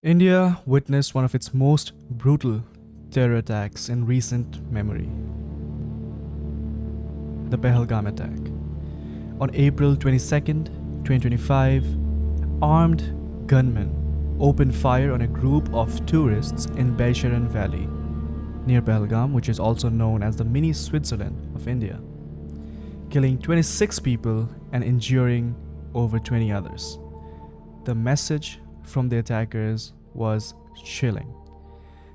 India witnessed one of its most brutal terror attacks in recent memory, the Pahalgam attack. On April 22nd, 2025, armed gunmen opened fire on a group of tourists in Baisharan Valley, near Pahalgam, which is also known as the mini Switzerland of India, killing 26 people and injuring over 20 others. The message from the attackers was chilling: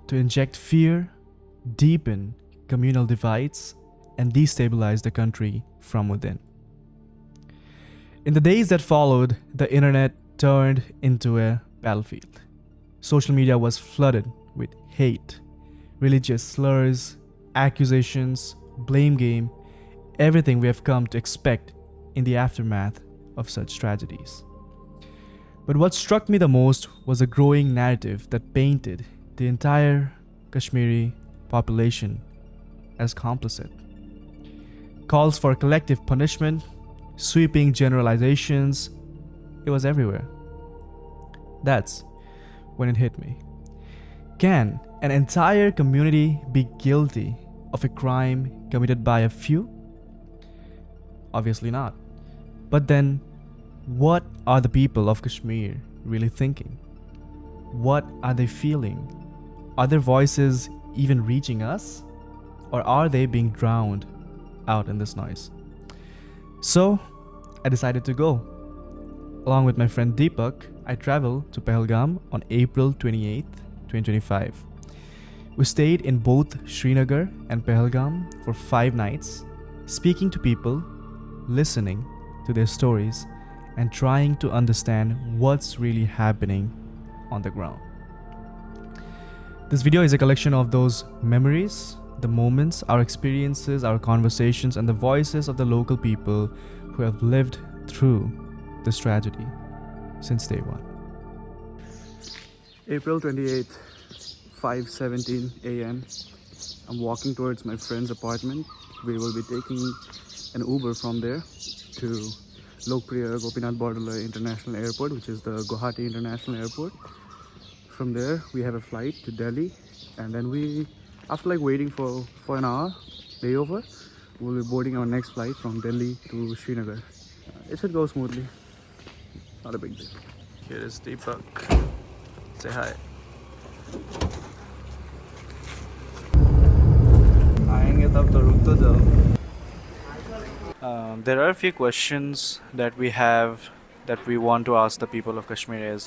to inject fear, deepen communal divides, and destabilize the country from within. In the days that followed, the internet turned into a battlefield. Social media was flooded with hate, religious slurs, accusations, blame game, everything we have come to expect in the aftermath of such tragedies. But what struck me the most was a growing narrative that painted the entire Kashmiri population as complicit. Calls for collective punishment, sweeping generalizations, it was everywhere. That's when it hit me. Can an entire community be guilty of a crime committed by a few? Obviously not. But then, what are the people of Kashmir really thinking? What are they feeling? Are their voices even reaching us? Or are they being drowned out in this noise? So, I decided to go. Along with my friend Deepak, I traveled to Pahalgam on April 28th, 2025. We stayed in both Srinagar and Pahalgam for 5 nights, speaking to people, listening to their stories, and trying to understand what's really happening on the ground. This video is a collection of those memories, the moments, our experiences, our conversations, and the voices of the local people who have lived through this tragedy since day one. April 28th, 5:17 a.m. I'm walking towards my friend's apartment. We will be taking an Uber from there to Lokpriya Gopinath Bordoloi International Airport, which is the Guwahati International Airport. From there, we have a flight to Delhi, and then after waiting for an hour layover, we'll be boarding our next flight from Delhi to Srinagar. It should go smoothly. Not a big deal. Here is Deepak. Say hi. आएंगे तब तो रुक तो जाओ. There are a few questions that we have that we want to ask the people of Kashmir.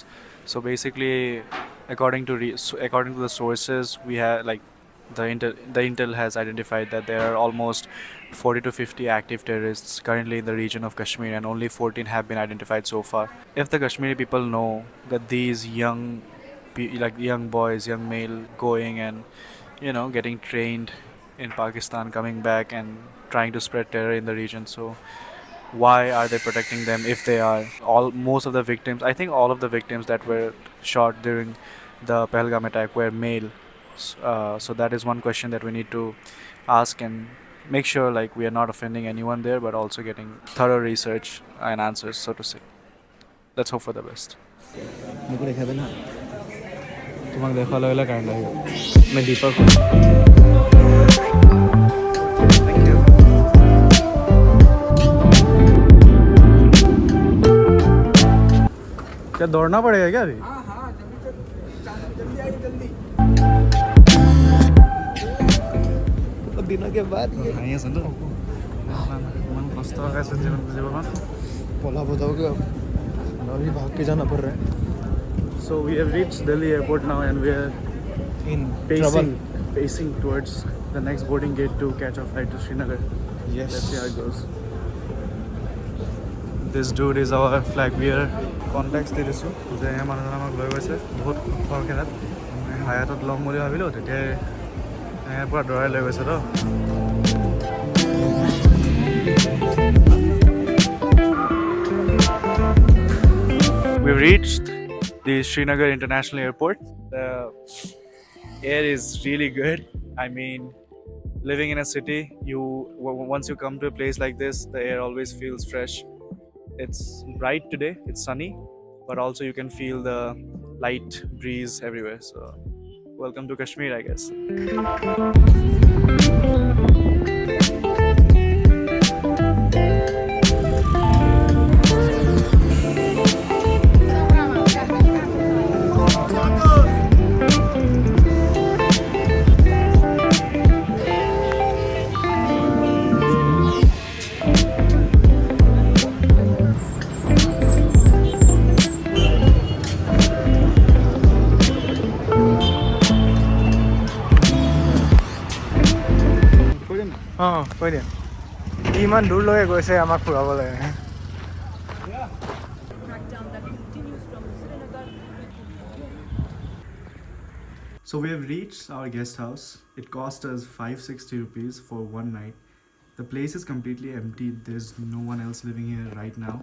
So basically, according to the sources, we have the intel has identified that there are almost 40 to 50 active terrorists currently in the region of Kashmir, and only 14 have been identified so far. If the Kashmiri people know that these young boys, young male, going and getting trained in Pakistan, coming back and trying to spread terror in the region, so why are they protecting them if they are most of the victims, I think all of the victims that were shot during the Pahalgam attack were male. So that is one question that we need to ask and make sure we are not offending anyone there, but also getting thorough research and answers, so to say. Let's hope for the best. তোমাক দেখাব লাগিলে current লাগিব মই Dipak Thank you. क्या दौड़ना पड़ेगा क्या अभी? हाँ जल्दी आइए जल्दी तो दिनों के बाद ये सुनो मन कष्ट होगा ऐसे जीवन पोला बताओगे अब अभी भाग के जाना पड़ रहा है. So we have reached Delhi airport now, and we are pacing towards the next boarding gate to catch our flight to Srinagar. Yes. Let's see how it goes. This dude is our flag bearer. Contacts did this. যে মানুহজন আমাক লৈ গৈছে বহুত খৰখেৰাত হায়াতত ল'ম বুলি ভাবিলোঁ, তেতিয়া পুৰা দৰাই লৈ গৈছে তো. We've reached the Srinagar International Airport. The air is really good. I mean, living in a city, once you come to a place like this, the air always feels fresh. It's bright today, it's sunny, but also you can feel the light breeze everywhere. So, welcome to Kashmir, I guess. কৈ দিয়া ইমান দূৰলৈকে গৈছে আমাক ফুৰাবলৈ Crackdown that continues from Srinagar. So we have reached our guest house. It cost us 560 rupees for one night. The place is completely empty. There's no one else living here right now.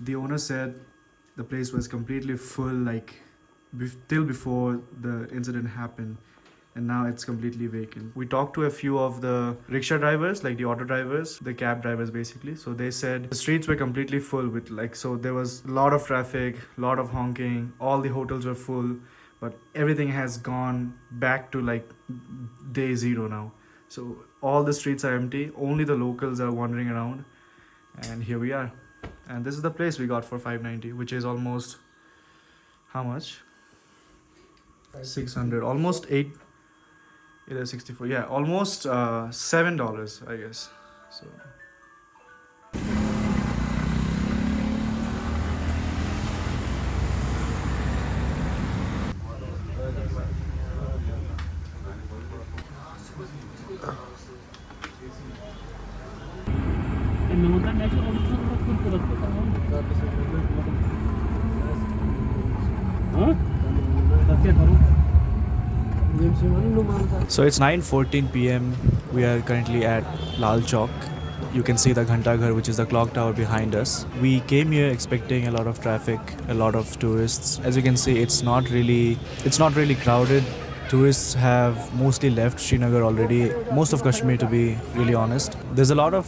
The owner said the place was completely full, like till before the incident happened, and now it's completely vacant. We talked to a few of the rickshaw drivers, like the auto drivers, the cab drivers basically. So they said the streets were completely full with so there was a lot of traffic, lot of honking, all the hotels were full, but everything has gone back to like day zero now. So all the streets are empty, only the locals are wandering around, and here we are. And this is the place we got for 590, which is almost how much? 600, almost 8. It is 64. Yeah, almost $7, I guess. So. So it's 9:14 p.m. We are currently at Lal Chowk. You can see the Ghanta Ghar, which is the clock tower behind us. We came here expecting a lot of traffic, a lot of tourists. As you can see, it's not really crowded. Tourists have mostly left Srinagar already, most of Kashmir to be really honest. There's a lot of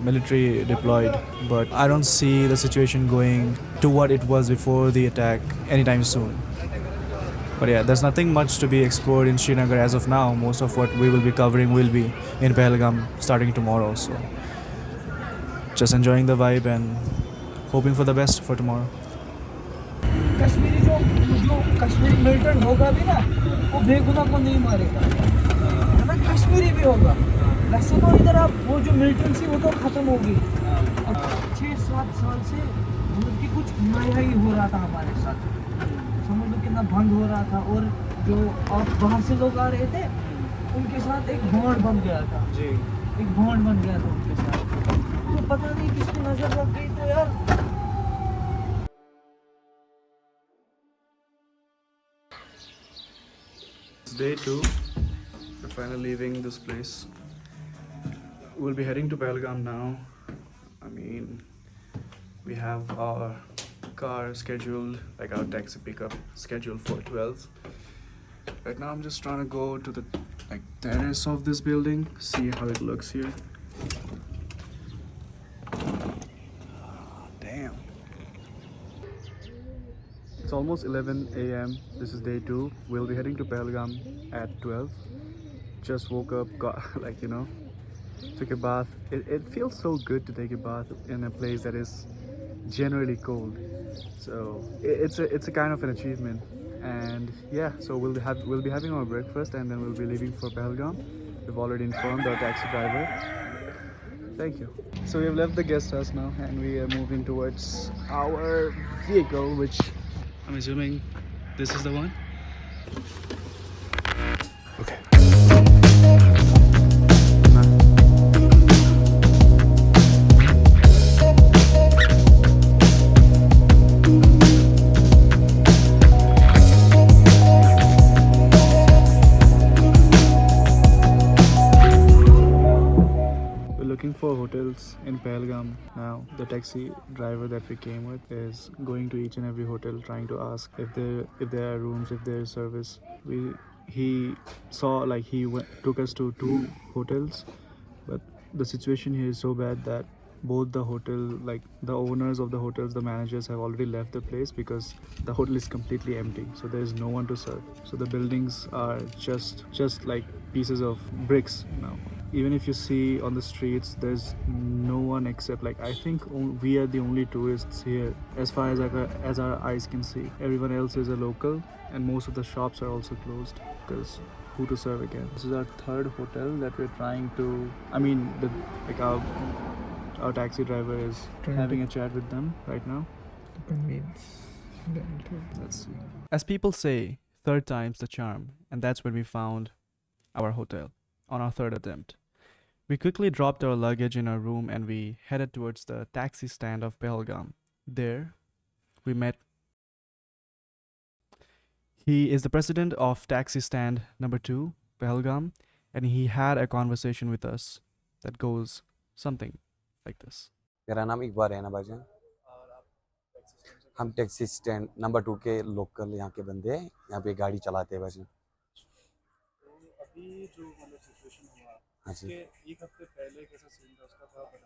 military deployed, but I don't see the situation going to what it was before the attack anytime soon. But yeah, there's nothing much to be explored in Srinagar as of now. Most of what we will be covering will be in Pahalgam starting tomorrow. So just enjoying the vibe and hoping for the best for tomorrow. Kashmiri जो Kashmiri militant होगा भी ना वो बेगुनाह को नहीं मारेगा है ना कश्मीरी भी होगा वैसे तो इधर आप वो जो मिलिटेंसी वो तो खत्म होगी 6-7 साल से मतलब कि कुछ नया ही हो रहा था हमारे साथ समझ लो कितना भंग हो रहा था और जो बाहर से लोग आ रहे थे उनके साथ एक बॉन्ड बन गया था जी एक बॉन्ड बन गया था उनके साथ तो पता नहीं किसकी नजर लग गई तो यार Day 2. We're finally leaving this place. We'll be heading to Pahalgam now. I mean, we have our car scheduled, like our taxi pickup scheduled for 12. Right now I'm just trying to go to the terrace of this building, see how it looks here. Damn. It's almost 11 a.m. This is day 2. We'll be heading to Pahalgam at 12. Just woke up, got took a bath. It feels so good to take a bath in a place that is generally cold. So it's a kind of an achievement. And yeah, so we'll be having our breakfast and then we'll be leaving for Pahalgam. We've already informed our taxi driver. Thank you. So we have left the guest house now and we are moving towards our vehicle, which I'm assuming this is the one. Okay. Looking for hotels in Pahalgam now. The taxi driver that we came with is going to each and every hotel trying to ask if there are rooms, if there is service. He saw took us to 2 hotels, but the situation here is so bad that both the hotel, like the owners of the hotels, the managers have already left the place because the hotel is completely empty, so there is no one to serve. So the buildings are just like pieces of bricks now. Even if you see on the streets, there's no one except, like, I think we are the only tourists here as far as our eyes can see. Everyone else is a local, and most of the shops are also closed because who to serve again. This is our third hotel that we're trying to, I mean, like our taxi driver is having a chat with them right now. Convince them to. Let's see. As people say, third time's the charm, and that's when we found our hotel on our third attempt. We quickly dropped our luggage in our room and we headed towards the taxi stand of Pahalgam. There, we met. He is the president of taxi stand number 2, Pahalgam, and he had a conversation with us that goes something like this. मेरा नाम इकबाल है ना भाईजान। हम taxi stand number 2 के local यहाँ के बंदे हैं, यहाँ पे गाड़ी चलाते हैं भाईजान। अभी जो मतलब सिचुएशन हुआ, हाँ जी। उसके एक हफ्ते पहले कैसा सीन था उसका थोड़ा बताएं।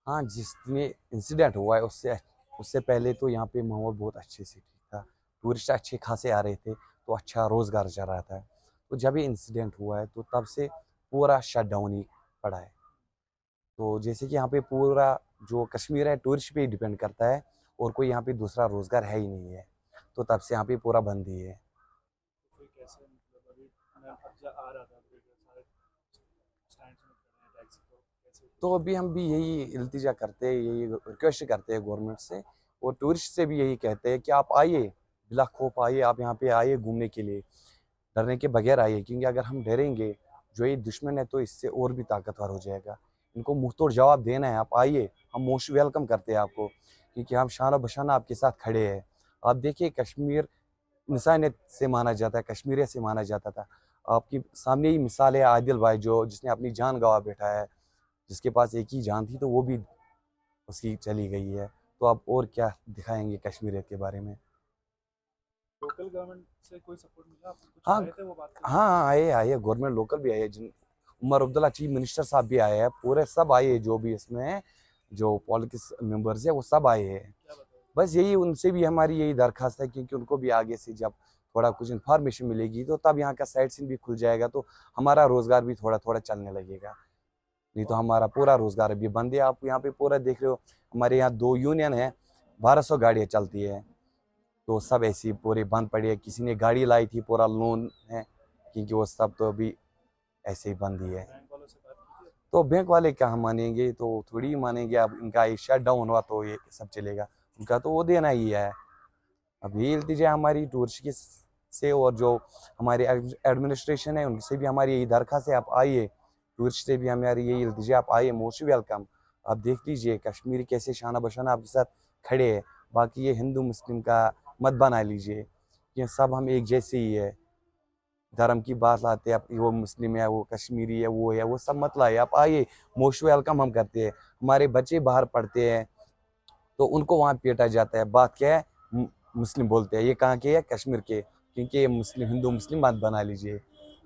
हाँ, जिसमें इंसिडेंट हुआ है उससे पहले तो यहाँ पे माहौल बहुत अच्छे से ठीक था, टूरिस्ट अच्छे खासे आ रहे थे, तो अच्छा रोज़गार चल रहा था। तो जब ये इंसिडेंट हुआ है तो तब से पूरा शट डाउन ही पड़ा है। तो जैसे कि यहाँ पे पूरा जो कश्मीर है टूरिस्ट पे ही डिपेंड करता है और कोई यहाँ पे दूसरा रोज़गार है ही नहीं है, तो तब से यहाँ पे पूरा बंद ही है। फिर कैसे, मतलब अभी मैं अब आ रहा था, अभी सारे स्टैंड्स में खड़े हैं टैक्सी, तो कैसे? तो अभी हम भी यही इल्तिजा करते हैं, यही रिक्वेस्ट करते हैं गवर्नमेंट से और टूरिस्ट से भी यही कहते हैं कि आप आइए, बिला खौफ आइए, आप यहाँ पे आइए घूमने के लिए, डरने के बगैर आइए, क्योंकि अगर हम डरेंगे जो ये दुश्मन है तो इससे और भी ताकतवर हो जाएगा। इनको मुँह तोड़ जवाब देना है, आप आइए, हम मोस्ट वेलकम करते हैं आपको, क्योंकि हम शान बशाना आपके साथ खड़े हैं। आप देखिए कश्मीर इंसानियत से माना जाता है, कश्मीरियत से माना जाता था। आपकी सामने ही मिसाल है आदिल भाई जो जिसने अपनी जान गंवा बैठा है, जिसके पास एक ही जान थी तो वो भी उसकी चली गई है। तो आप और क्या दिखाएंगे कश्मीरियत के बारे में? लोकल गवर्नमेंट से कोई सपोर्ट मिला आपको? कुछ हाँ आए थे वो बात करने? हाँ, आए गवर्नमेंट लोकल भी आए, जिन उमर अब्दुल्ला चीफ मिनिस्टर साहब भी आए हैं, पूरे सब आए हैं, जो भी इसमें जो पॉलिटिक्स मेंबर्स है वो सब आए हैं। क्या बताओ? बस यही उनसे भी हमारी यही दरख्वास्त है, क्योंकि उनको भी आगे से जब थोड़ा कुछ इन्फॉर्मेशन मिलेगी तो तब यहाँ का साइट सीन भी खुल जाएगा, तो हमारा रोज़गार भी थोड़ा थोड़ा चलने लगेगा। नहीं तो हमारा पूरा रोज़गार अभी बंद है। आप यहाँ पे पूरा देख रहे हो, हमारे यहाँ 2 यूनियन है, 1200 गाड़ियाँ चलती है, तो सब ऐसी पूरी बंद पड़ी है। किसी ने गाड़ी लाई थी, पूरा लोन है, क्योंकि वो सब तो अभी ऐसे ही बंद ही है। बैंक वालों से बात की थी? तो बैंक वाले कहाँ मानेंगे, तो थोड़ी ही मानेंगे। अब इनका ये शट डाउन हुआ तो ये सब चलेगा, उनका तो वो देना ही है। अब ये इल्तिजा हमारी टूरिस्ट की से और जो हमारी एडमिनिस्ट्रेशन है उनसे भी हमारी यही दरख्वास्त है, आप आइए। टूरिस्ट से भी हमारी यही इल्तिजा, आप आइए, मोस्ट वेलकम। आप देख लीजिए कश्मीरी कैसे शाना बशाना आपके साथ खड़े हैं। बाकी ये हिंदू मुस्लिम का मत बना लीजिए, ये सब हम एक जैसे ही है। धर्म की बात लाते हैं, आप वो मुस्लिम है, वो कश्मीरी है, वो सब मत लाइए। आप आइए, मोस्ट वेलकम हम करते हैं। हमारे बच्चे बाहर पढ़ते हैं तो उनको वहाँ पीटा जाता है। बात क्या है, मुस्लिम बोलते हैं, ये कहाँ के है, कश्मीर के, क्योंकि ये मुस्लिम हिंदू मुस्लिम बात बना लीजिए।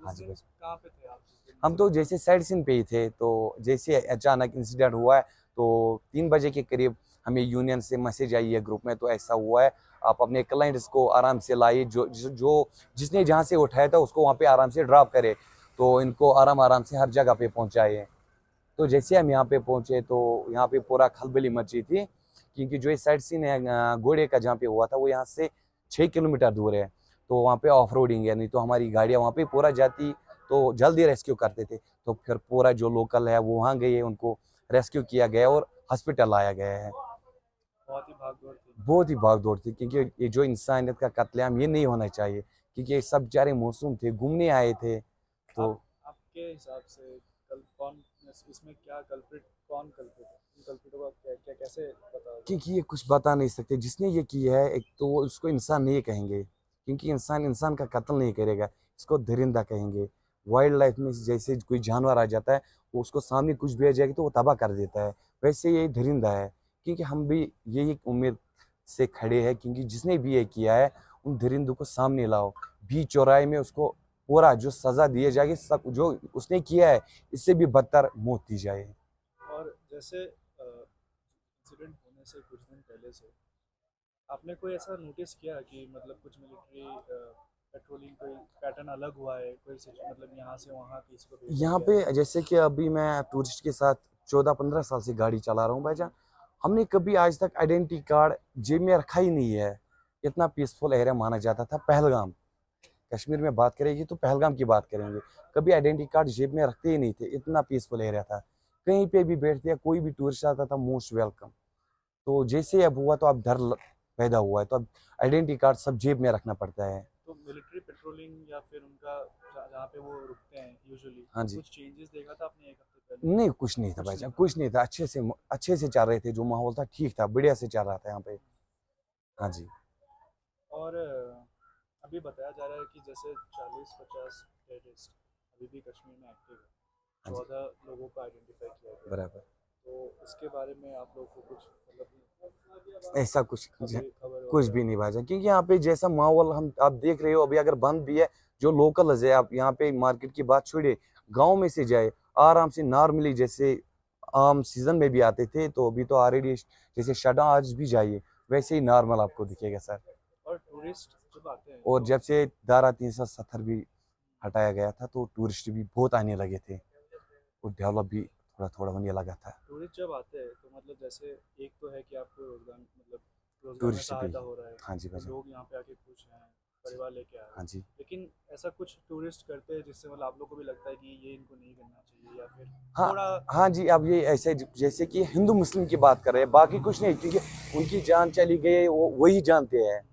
हाँ जी बस। कहाँ पे थे आप जिस दिन? हम तो जैसे साइड सीन पे ही थे, तो जैसे अचानक इंसिडेंट हुआ है तो 3 बजे के करीब हमें यूनियन से मैसेज आई है ग्रुप में, तो ऐसा हुआ है, आप अपने क्लाइंट्स को आराम से लाइए, जो जिसने जहाँ से उठाया था उसको वहाँ पे आराम से ड्रॉप करे, तो इनको आराम से हर जगह पे पहुँचाए। तो जैसे हम यहाँ पे पहुँचे तो यहाँ पे पूरा खलबली मची थी, क्योंकि जो ये साइड सीन है घोड़े का जहाँ पे हुआ था वो यहाँ से 6 किलोमीटर दूर है, तो वहाँ पे ऑफ रोडिंग है, नहीं तो हमारी गाड़ियाँ वहाँ पे पूरा जाती तो जल्दी रेस्क्यू करते थे। तो फिर पूरा जो लोकल है वो वहाँ गए, उनको रेस्क्यू किया गया और हॉस्पिटल लाया गया है। बहुत ही भागदौड़ थी। बहुत ही भाग दौड़ थी, क्योंकि ये जो इंसानियत का कत्लेआम ये नहीं होना चाहिए, क्योंकि ये सब बेचारे मासूम थे, घूमने आए थे। तो आपके हिसाब से कल कौन इसमें क्या कल्प्रिट, कौन कल्प्रिट है? इन कल्प्रिटों का क्या कैसे बताओगे? क्योंकि ये कुछ बता नहीं सकते, जिसने ये किया है एक तो वो उसको इंसान नहीं कहेंगे, क्योंकि इंसान का कत्ल नहीं करेगा, इसको दरिंदा कहेंगे। वाइल्ड लाइफ में जैसे कोई जानवर आ जाता है, वो उसको सामने कुछ भी आ जाएगी तो वो तबाह कर देता है, वैसे ये दरिंदा है। क्योंकि हम भी यही उम्मीद से खड़े हैं, क्योंकि जिसने भी ये किया है उन दरिंदों को सामने लाओ, बीच चौराहे में उसको पूरा जो सज़ा दी जाएगी, सब जो उसने किया है इससे भी बदतर मौत दी जाए। और जैसे से कुछ दिन पहले से आपने कोई ऐसा नोटिस किया कि मतलब कुछ मिलिट्री पेट्रोलिंग कोई पैटर्न अलग हुआ है, कोई मतलब यहाँ से वहाँ किसी को भेजा यहाँ गया है? पे जैसे कि अभी मैं टूरिस्ट के साथ 14-15 साल से गाड़ी चला रहा हूँ भाईजान। हमने कभी आज तक आइडेंटिटी कार्ड जेब में रखा ही नहीं है। इतना पीसफुल एरिया माना जाता था पहलगाम। कश्मीर में बात करेंगे तो पहलगाम की बात करेंगे। कभी आइडेंटिटी कार्ड जेब में रखते ही नहीं थे, इतना पीसफुल एरिया था। कहीं पे भी बैठते या कोई भी टूरिस्ट आता था, मोस्ट वेलकम। तो जैसे अब हुआ तो अब पैदा हुआ है, तो अब आइडेंटिटी कार्ड सब जेब में रखना पड़ता है। तो मिलिट्री पेट्रोलिंग या फिर उनका जहाँ पे वो रुकते हैं यूजुअली, हाँ जी। कुछ चेंजेस देखा था आपने 1 हफ्ते पहले? नहीं, कुछ नहीं था भाईजान, कुछ नहीं था। अच्छे से चल रहे थे, जो माहौल था ठीक था, बढ़िया से चल रहा था यहाँ पे। हाँ जी। और अभी बताया जा रहा है कि जैसे 40-50 टेररिस्ट अभी भी कश्मीर में एक्टिव है, हाँ जी, 14 लोगों को आइडेंटिफाई किया गया है। बराबर। तो इसके बारे में आप लोग को कुछ मतलब ऐसा कुछ खबर कुछ भी नहीं भाईजान, क्योंकि यहाँ पे जैसा माहौल हम आप देख रहे हो अभी, अगर बंद भी है, जो लोकल है, आप यहाँ पे मार्केट की बात छोड़िए, गांव में से जाए आराम से नॉर्मली, जैसे आम सीजन में भी आते थे, तो अभी तो ऑलरेडी जैसे शट, आज भी जाइए वैसे ही नॉर्मल आपको दिखेगा सर। और टूरिस्ट जब आते हैं और तो जब से धारा 370 भी हटाया गया था, तो टूरिस्ट भी बहुत आने लगे थे, और डेवलप भी थोड़ा थोड़ा होने लगा था। टूरिस्ट जब आते हैं तो मतलब जैसे एक तो है कि आपको रोजगार मतलब रोजगार में टूरिस्ट भी, सहायता हो रहा है, हाँ जी भाईजान, लोग यहाँ पे आके खुश हैं, परिवार लेके आ रहे हाँ हैं। जी। लेकिन ऐसा कुछ टूरिस्ट करते हैं जिससे मतलब आप लोग को भी लगता है कि ये इनको नहीं करना चाहिए, या फिर हाँ थोड़ा हाँ जी, अब ये ऐसे जैसे कि हिंदू मुस्लिम की बात कर रहे हैं, बाकी कुछ नहीं, क्योंकि उनकी जान चली गई, वो वही जानते हैं।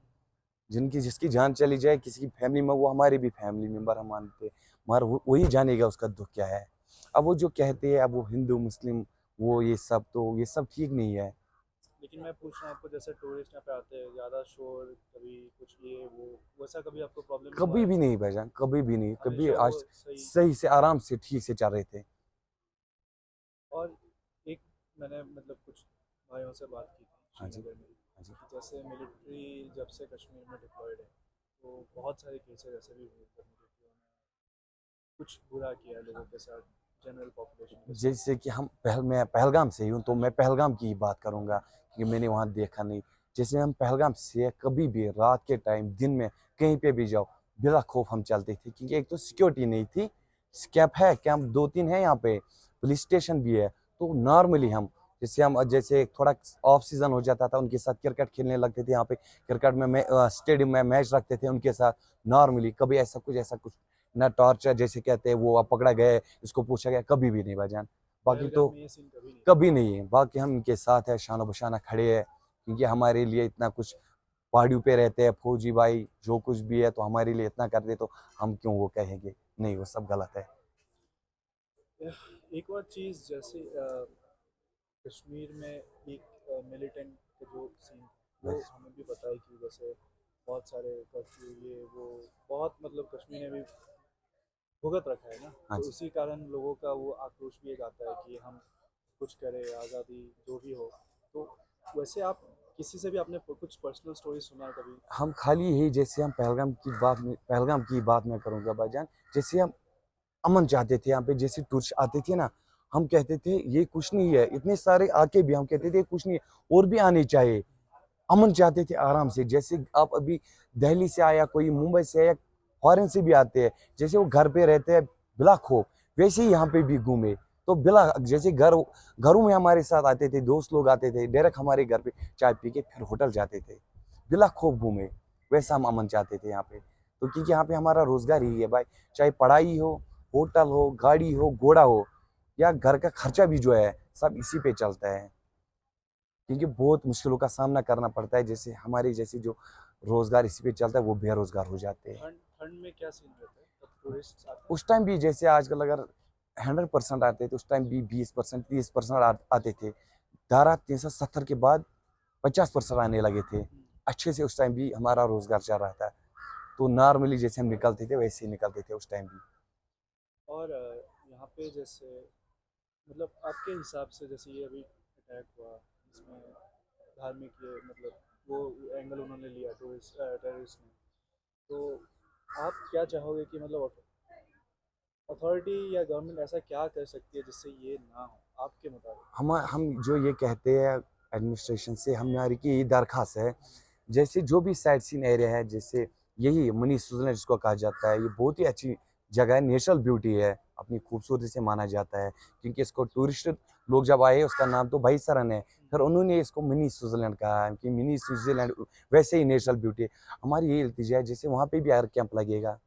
जिनकी जिसकी जान चली जाए किसी की फैमिली में, वो हमारे भी फैमिली मेंबर हम मानते हैं, मगर वही जानेगा उसका दुख क्या है। अब वो जो कहते हैं, अब वो हिंदू मुस्लिम वो ये सब, तो ये सब ठीक नहीं है। लेकिन मैं पूछ रहा हूँ आपको, जैसे टूरिस्ट यहाँ पे आते हैं, ज़्यादा शोर, कभी कुछ ये वो, वैसा कभी आपको प्रॉब्लम नहीं हुआ कभी है? भी नहीं भाईजान, कभी भी नहीं, कभी। हमेशा वो आज सही। सही से आराम से ठीक से चल रहे थे। और एक मैंने मतलब कुछ भाइयों से बात की थी हाँ जी, श्रीनगर में, हाँ जी, कि जैसे मिलिट्री जब से कश्मीर में डिप्लॉयड है तो बहुत सारे केसेस ऐसे भी हुए थे मिलिट्रियों ने कुछ बुरा किया लोगों के साथ, जनरल पॉपुलेशन के साथ। जैसे कि मैं पहलगाम से ही हूँ, तो मैं पहलगाम की ही बात करूंगा, क्योंकि मैंने वहाँ देखा नहीं। जैसे हम पहलगाम से कभी भी रात के टाइम, दिन में, कहीं पे भी जाओ, बिला खौफ हम चलते थे, क्योंकि एक तो सिक्योरिटी नहीं थी। कैंप 2-3 है यहाँ पे, पुलिस स्टेशन भी है। तो नॉर्मली हम जैसे थोड़ा ऑफ सीजन हो जाता था, उनके साथ क्रिकेट खेलने लगते थे यहाँ पे, क्रिकेट में स्टेडियम में मैच रखते थे उनके साथ नॉर्मली। कभी ऐसा कुछ ना टॉर्चर जैसे कहते हैं, वो आप पकड़ा गए, इसको पूछा गया, कभी भी नहीं भाईजान। बाकी तो पहलगाम में ये सीन कभी नहीं कभी नहीं है। बाकी हम इनके साथ है, शानो बशाना खड़े हैं, क्योंकि हमारे लिए इतना कुछ, पहाड़ियों पे रहते हैं फौजी भाई, जो कुछ भी है, तो हमारे लिए इतना कर दे, तो हम क्यों वो कहेंगे, नहीं वो सब गलत है। था। एक और चीज़, जैसे कश्मीर में एक मिलिटेंट का जो सीन था वो बस। हमें भी पता है कि जैसे बहुत सारे कर्फ्यू ये वो बहुत मतलब कश्मीर ने भी भुगत रखा है ना, हाँ तो जी। उसी कारण लोगों का वो आक्रोश भी एक आता है कि हम कुछ करें, आज़ादी जो भी हो। तो वैसे आप किसी से भी आपने कुछ पर्सनल स्टोरी सुना है कभी? हम खाली यही, जैसे हम पहलगाम की बात मैं करूंगा भाईजान। जैसे हम अमन चाहते थे यहाँ पे, जैसे टूरिस्ट आते थे ना, हम कहते थे ये कुछ नहीं है, इतने सारे आके भी हम कहते थे कुछ नहीं है, और भी आने चाहिए। अमन चाहते थे आराम से। जैसे आप अभी दिल्ली से आया, कोई मुंबई से आया, फॉरेन से भी आते हैं, जैसे वो घर पे रहते हैं बिला खौफ, वैसे ही यहाँ पे भी घूमे। तो बिला, जैसे घरों में हमारे साथ आते थे, दोस्त लोग आते थे डायरेक्ट हमारे घर पे, चाय पी के फिर होटल जाते थे, बिला खौफ घूमे। वैसा हम अमन चाहते थे यहाँ पे। तो क्योंकि यहाँ पे हमारा रोजगार ही है भाई, चाहे पढ़ाई हो, होटल हो, गाड़ी हो, घोड़ा हो, या घर का खर्चा भी जो है, सब इसी पे चलता है। क्योंकि बहुत मुश्किलों का सामना करना पड़ता है, जैसे हमारी जैसी जो रोजगार इसी पे चलता है, वो बेरोजगार हो जाते हैं। ठंड ठंड में क्या सीन रहता है जब टूरिस्ट आते उस टाइम भी जैसे आजकल अगर 100% आते थे, उस टाइम भी 20% 30% आते थे। धारा 370 के बाद 50% आने लगे थे। हैं? अच्छे से उस टाइम भी हमारा रोजगार चल रहा था। तो नॉर्मली जैसे हम निकलते थे, वैसे ही निकलते थे उस टाइम भी। और यहाँ पे जैसे मतलब आपके हिसाब से जैसे ये अभी अटैक हुआ, इसमें धार्मिक ये मतलब वो एंगल उन्होंने लिया टूरिस्ट टेररिस्ट ने, तो आप क्या चाहोगे कि मतलब अथॉरिटी या गवर्नमेंट ऐसा क्या कर सकती है जिससे ये ना हो आपके मुताबिक? हम जो ये कहते हैं एडमिनिस्ट्रेशन से हमारी की यही दरख्वास्त है, जैसे जो भी साइट सीन एरिया है, जैसे यही मिनी स्विट्जरलैंड जिसको कहा जाता है, ये बहुत ही अच्छी जगह है, नेचुरल ब्यूटी है, अपनी खूबसूरती से माना जाता है, क्योंकि इसको टूरिस्ट लोग जब आए उसका नाम तो भाई सरन है, फिर उन्होंने इसको मिनी स्विट्जरलैंड कहा कि मिनी स्विट्जरलैंड वैसे ही नेचुरल ब्यूटी है। हमारी यही इल्तिजा है, जैसे वहाँ पे भी एयर कैंप लगेगा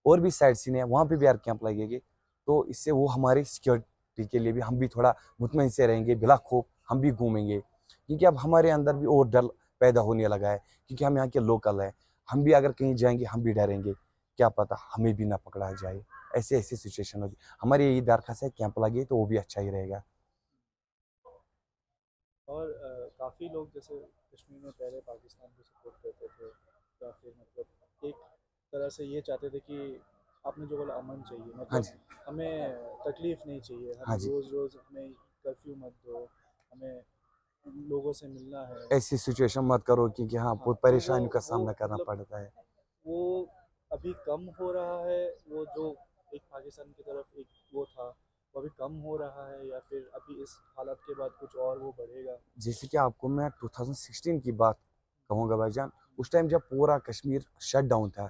और भी साइट सीन है वहाँ पे भी एयर कैंप लगेगी, तो इससे वो हमारी सिक्योरिटी के लिए भी हम भी थोड़ा मुतमईन से रहेंगे, बिला खौफ हम भी घूमेंगे, क्योंकि अब हमारे अंदर भी और डर पैदा होने लगा है, क्योंकि हम यहाँ के लोकल है, हम भी अगर कहीं जाएंगे हम भी डरेंगे, क्या पता हमें भी ना पकड़ा जाए, ऐसे ऐसी सिचुएशन होगी। हमारी यही दरख्वास्त है, कैंप लगे तो वो भी अच्छा ही रहेगा। और काफ़ी लोग जैसे कश्मीर में पहले पाकिस्तान को सपोर्ट करते थे, या फिर मतलब एक तरह से ये चाहते थे कि आपने जो बोला अमन चाहिए, हाँ मतलब जी, हमें तकलीफ़ नहीं चाहिए, हाँ हम जी, रोज़ रोज़ हमें कर्फ्यू मत दो, हमें लोगों से मिलना है। ऐसी सिचुएशन मत करो, क्योंकि हाँ हाँ, बहुत तो परेशानियों का सामना करना मतलब पड़ता है। वो अभी कम हो रहा है, वो जो एक पाकिस्तान की तरफ एक वो था, वो अभी कम हो रहा है, या फिर अभी इस हालत के बाद कुछ और वो बढ़ेगा? जैसे कि आपको मैं 2016 की बात कहूँगा भाईजान, उस टाइम जब पूरा कश्मीर शट डाउन था,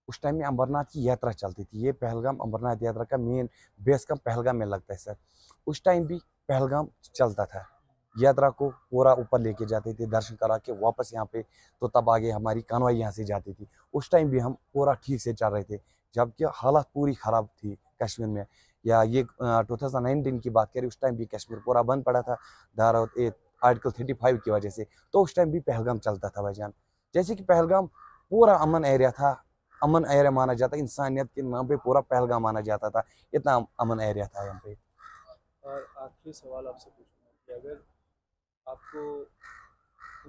उस टाइम में अमरनाथ की यात्रा चलती थी, ये पहलगाम अमरनाथ यात्रा का मेन बेस कैंप पहलगाम में लगता है सर। उस टाइम भी पहलगाम चलता था, यात्रा को पूरा ऊपर लेके जाते थे, दर्शन करा के वापस यहाँ पे, तो तब आगे हमारी कानवाई यहाँ से जाती थी। उस टाइम भी हम पूरा ठीक से चल रहे थे, जबकि हालत पूरी ख़राब थी कश्मीर में। या ये 2019 की बात करें, उस टाइम भी कश्मीर पूरा बंद पड़ा था धारा आर्टिकल 35 की वजह से, तो उस टाइम भी पहलगाम चलता था भाईजान। जैसे कि पहलगाम पूरा अमन एरिया था, अमन एरिया माना जाता, इंसानियत के नाम पे पूरा पहलगाम माना जाता था, इतना अमन एरिया था यहाँ पे। और आखिरी सवाल आपसे पूछूंगा कि अगर आपको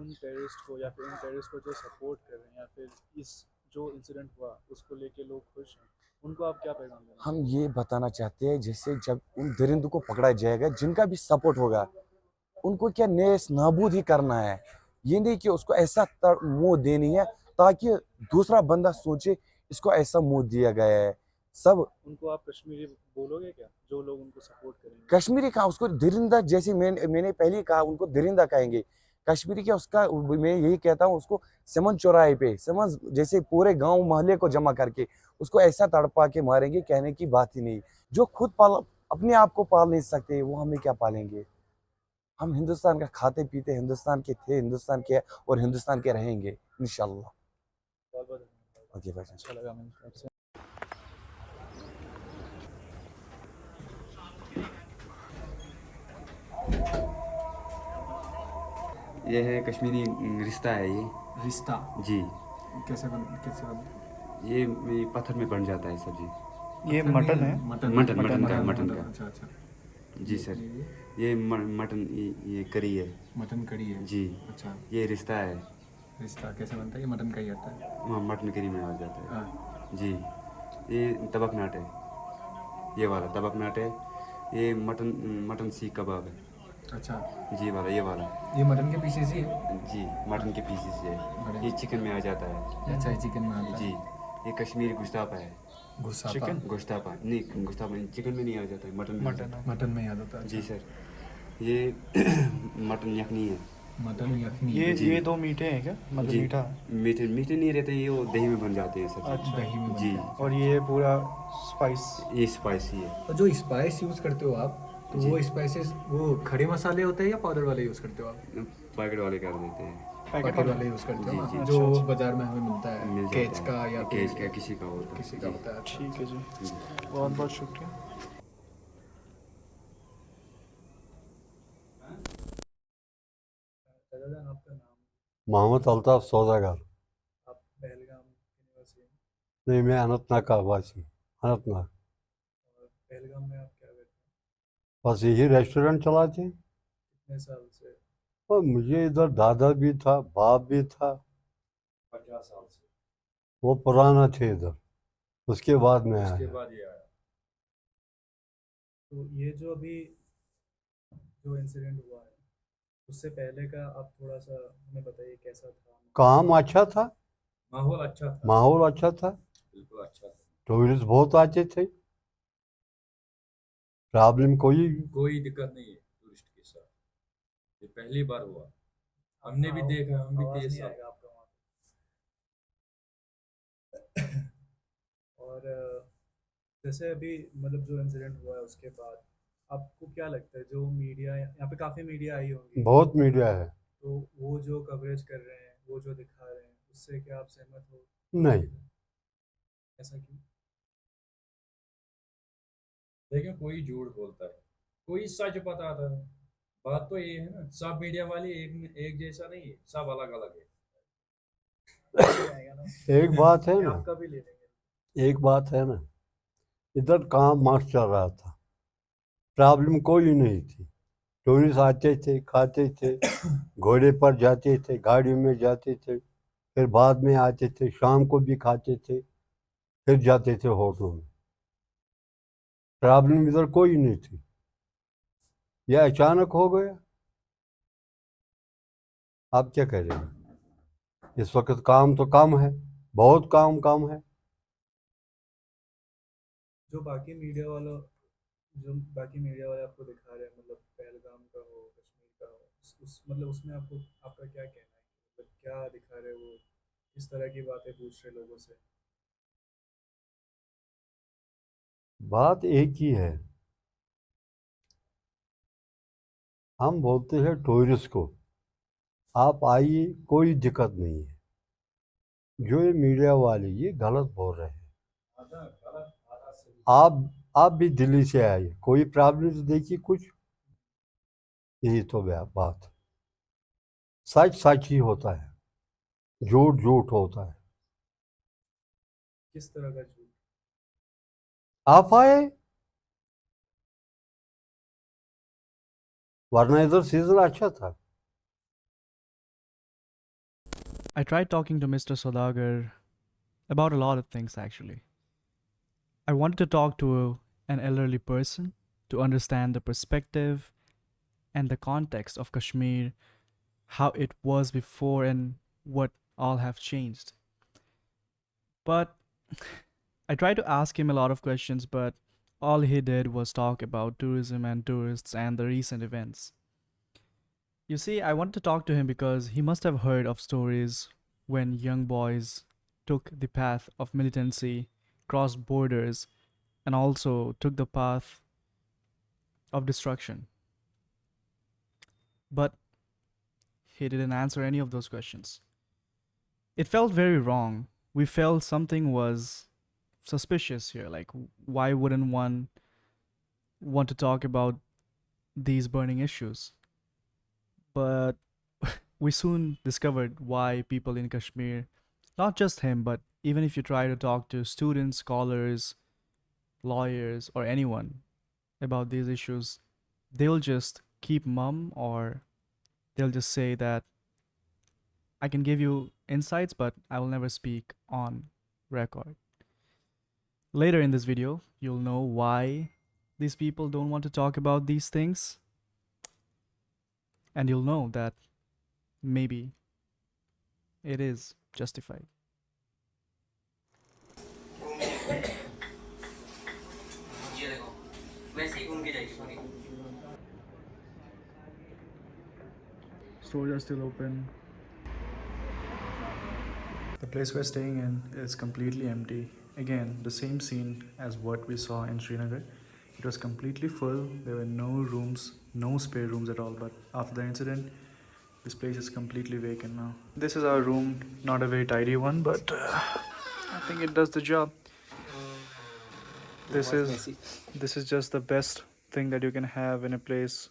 उन टेररिस्ट को, या फिर उन टेररिस्ट को जो सपोर्ट कर रहे हैं, या फिर इस जो इंसिडेंट हुआ उसको लेके लोग खुश हैं, उनको आप क्या पैगाम देना हम चाहेंगे? ये बताना चाहते हैं, जैसे जब उन दरिंदों को पकड़ा जाएगा, जिनका भी सपोर्ट होगा, उनको क्या नेस नाबूद ही करना है, ये नहीं कि उसको ऐसा मुंह देनी है ताकि दूसरा बंदा सोचे इसको ऐसा मुंह दिया गया है। सब उनको आप कश्मीरी बोलोगे क्या, जो लोग उनको सपोर्ट करेंगे? कश्मीरी का उसको दरिंदा, जैसे मैंने पहले ही कहा, उनको दरिंदा कहेंगे। कश्मीरी क्या उसका, मैं यही कहता हूँ उसको, समन चौराहे पे समझ, जैसे पूरे गांव मोहल्ले को जमा करके उसको ऐसा तड़पा के मारेंगे, कहने की बात ही नहीं। जो खुद पाल अपने आप को पाल नहीं सकते, वो हमें क्या पालेंगे। हम हिंदुस्तान का खाते पीते हिंदुस्तान के थे, हिंदुस्तान के और हिंदुस्तान के रहेंगे इंशाल्लाह। बहुत बहुत धन्यवाद। ओके भाई। अच्छा लगा मिलकर आपसे। ये है कश्मीरी रिश्ता है ये। रिश्ता जी। कैसे बन ये पत्थर में बन जाता है सब्जी। ये मटन है। मटन का। अच्छा अच्छा। जी सर। ये मटन ये करी है। मटन कड़ी है। जी। अच्छा। ये रिश्ता है। रिश्ता कैसे बनता है? ये मटन का ही आता है। वहाँ मटन करी में आ जाता है। हाँ। जी। ये तबक नाट है, ये वाला तबक नाट है। ये मटन सीख कबाब है। अच्छा। जी वाला, ये वाला। ये मटन के पीसेस ही है? जी, मटन के पीसेस है। बड़े। ये चिकन में आ जाता है। अच्छा, ये चिकन में आता जी। है। ये कश्मीरी गुश्तापा है। गुस्सापा। गोश्तापा नहीं, गोश्तापा चिकन में नहीं आ जाता है, मटन में आ जाता है। मटन में याद आता है। जी सर। ये मटन यखनी है। मटन यखनी। ये दो मीठे हैं क्या, मतलब जी। मीठा? मीठे मीठे नहीं रहते, ये वो दही में बन जाते हैं सर। अच्छा। दही में जी। बनता है। और ये पूरा स्पाइस? ये स्पाइसी है। और जो स्पाइस यूज़ करते हो आप, तो जी। वो स्पाइसेस वो खड़े मसाले होते हैं या पाउडर वाले यूज़ करते हो आप? पैकेट वाले कर देते हैं। पैकेट वाले यूज़ करते हो जी, ना, जी। जो अच्छा। बाजार में हमें मिलता है, मिल जाता केच है। का या केच फिर का किसी का होता है। किसी का जी। होता है। ठीक है जी, जी। बहुत बहुत शुक्रिया। दादा आपका नाम? मोहम्मद अल्ताफ सौदागर। आप पहलगाम के निवासी हैं, नहीं, मैं अनंतनाग का वासी, अनंतनाग। और पहलगाम में आप क्या करते हैं? बस यही रेस्टोरेंट चलाते हैं। कितने साल से? और मुझे इधर दादा भी था, बाप भी था, 50 साल से। वो पुराना थे इधर, उसके बाद मैं उसके आया। बाद ये आया। तो ये जो अभी जो इंसिडेंट हुआ है, उससे पहले का आप थोड़ा सा हमें बताइए, कैसा था? काम अच्छा था, माहौल अच्छा था? माहौल अच्छा था, बिल्कुल अच्छा था। टूरिस्ट बहुत आते थे, प्रॉब्लम कोई कोई दिक्कत नहीं है टूरिस्ट के साथ? ये पहली बार हुआ। हमने भी देखा, हम भी आवाज 23 नहीं साल। आएगा आपका वहाँ पे। और जैसे अभी मतलब जो इंसिडेंट हुआ है उसके बाद आपको क्या लगता है, जो मीडिया यहाँ पे काफ़ी मीडिया आई होंगी, बहुत मीडिया है। तो वो जो कवरेज कर रहे हैं, वो जो दिखा रहे हैं, उससे क्या आप सहमत हो? नहीं, ऐसा क्यों? देखिए, कोई झूठ बोलता है, कोई सच बताता है। बात तो ये है ना, सब मीडिया वाले एक एक जैसा नहीं है, सब अलग अलग है। नहीं आएगा ना। एक बात है ये ना, आपका भी ले लेंगे। एक बात है ना, इधर काम मस्त चल रहा था, प्रॉब्लम कोई नहीं थी। टूरिस्ट आते थे, खाते थे, घोड़े पर जाते थे, गाड़ियों में जाते थे, फिर बाद में आते थे, शाम को भी खाते थे, फिर जाते थे होटलों में। प्रॉब्लम इधर कोई नहीं थी। यह अचानक हो गया। आप क्या करेंगे? इस वक्त काम तो कम है, बहुत काम कम है। जो बाकी मीडिया वाला जो बाकी मीडिया वाले आपको दिखा रहे हैं, मतलब पहलगाम का हो, कश्मीर का हो, मतलब उसमें आपको आपका क्या कहना है? मतलब क्या दिखा रहे हैं वो, इस तरह की बातें पूछ रहे लोगों से? बात एक ही है, हम बोलते हैं टूरिस्ट को आप आइए, कोई दिक्कत नहीं है। जो ये मीडिया वाले ये गलत बोल रहे हैं। आधा गलत, आधा सही। आप भी दिल्ली से आइए, कोई प्रॉब्लम तो देखिए कुछ। यही तो बात, सच सच ही होता है, झूठ झूठ होता है। किस तरह का झूठ? आप आए, वरना इधर सीजन अच्छा था। I tried talking to Mr. Sodagar about a lot of things actually. I wanted to talk to an elderly person to understand the perspective and the context of Kashmir, how it was before, and what all have changed. But I tried to ask him a lot of questions, but all he did was talk about tourism and tourists and the recent events. You see, I wanted to talk to him because he must have heard of stories when young boys took the path of militancy, crossed borders, and also took the path of destruction. But he didn't answer any of those questions. It felt very wrong. We felt something was suspicious here. Like, why wouldn't one want to talk about these burning issues? But we soon discovered why people in Kashmir, not just him, but even if you try to talk to students, scholars, lawyers, or anyone about these issues, they'll just keep mum, or they'll just say that I can give you insights, but I will never speak on record. Later in this video, you'll know why these people don't want to talk about these things, and you'll know that maybe it is justified. Stores are still open. The place we're staying in is completely empty. Again, the same scene as what we saw in Srinagar. It was completely full. There were no rooms, no spare rooms at all. But after the incident, this place is completely vacant now. This is our room, not a very tidy one, but I think it does the job. This is just the best thing that you can have in a place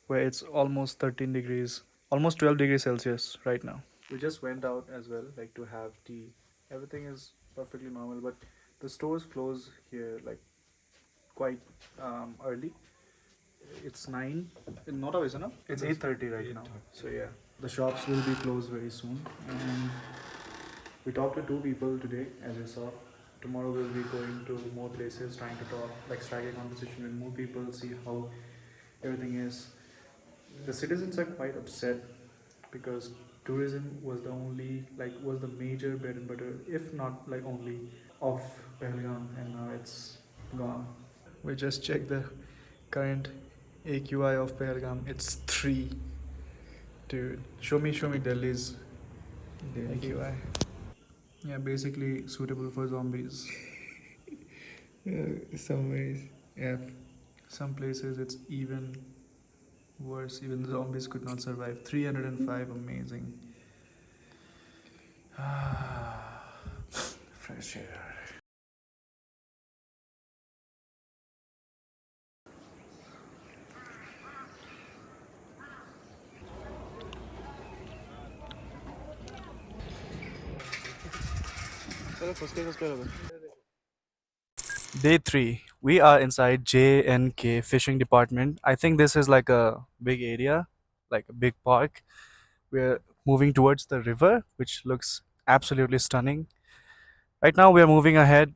where it's almost 13 degrees, almost 12 degrees Celsius right now. We just went out as well, like to have tea. Everything is perfectly normal, but the stores close here like quite early. It's 9. Not always enough. It's 8:30 right now. So yeah, the shops will be closed very soon. And we talked to two people today, as you saw. Tomorrow we'll be going to more places, trying to talk, like strike a conversation with more people, see how everything is. The citizens are quite upset because tourism was the only, like, was the major bread and butter, if not like only, of Pahalgam, and now it's gone. We just checked the current AQI of Pahalgam. It's 3. Dude, show me Delhi's daily QI. Yeah, basically suitable for zombies. Some ways, yeah. Some places it's even worse. Even the zombies could not survive. 305, amazing. Fresh air. Day 3. We are inside J&K Fishing Department. I think this is like a big area, like a big park. We're moving towards the river, which looks absolutely stunning. Right now, we are moving ahead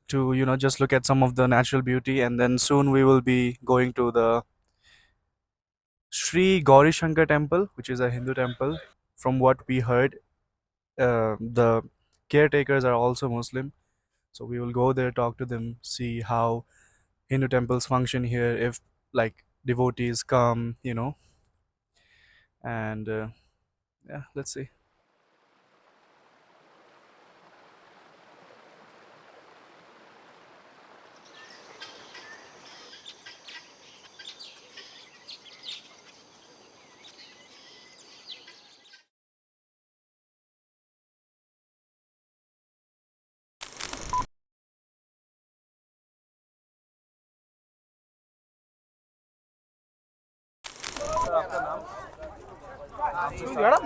to, just look at some of the natural beauty, and then soon we will be going to the Sri Gauri Shankar temple, which is a Hindu temple. From what we heard, the caretakers are also Muslim. So we will go there, talk to them, see how Hindu temples function here, if like devotees come, and yeah, let's see.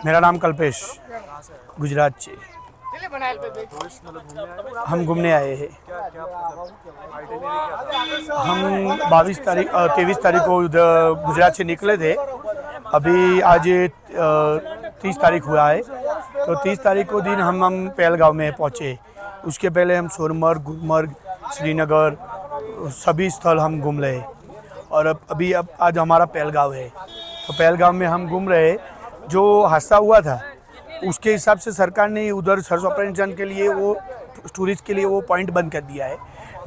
मेरा नाम कल्पेश, गुजरात से। हम घूमने आए हैं। हम 23 तारीख को उधर गुजरात से निकले थे। अभी आज 30 तारीख हुआ है, तो 30 तारीख को दिन हम पहलगाम में पहुँचे। उसके पहले हम सोनमर्ग, गुलमर्ग, श्रीनगर सभी स्थल हम घूम रहे हैं। और अब आज हमारा पहलगाम है, तो पहलगाम में हम घूम रहे हैं। जो हादसा हुआ था उसके हिसाब से सरकार ने उधर सर्च ऑपरेशन के लिए वो टूरिस्ट के लिए वो पॉइंट बंद कर दिया है,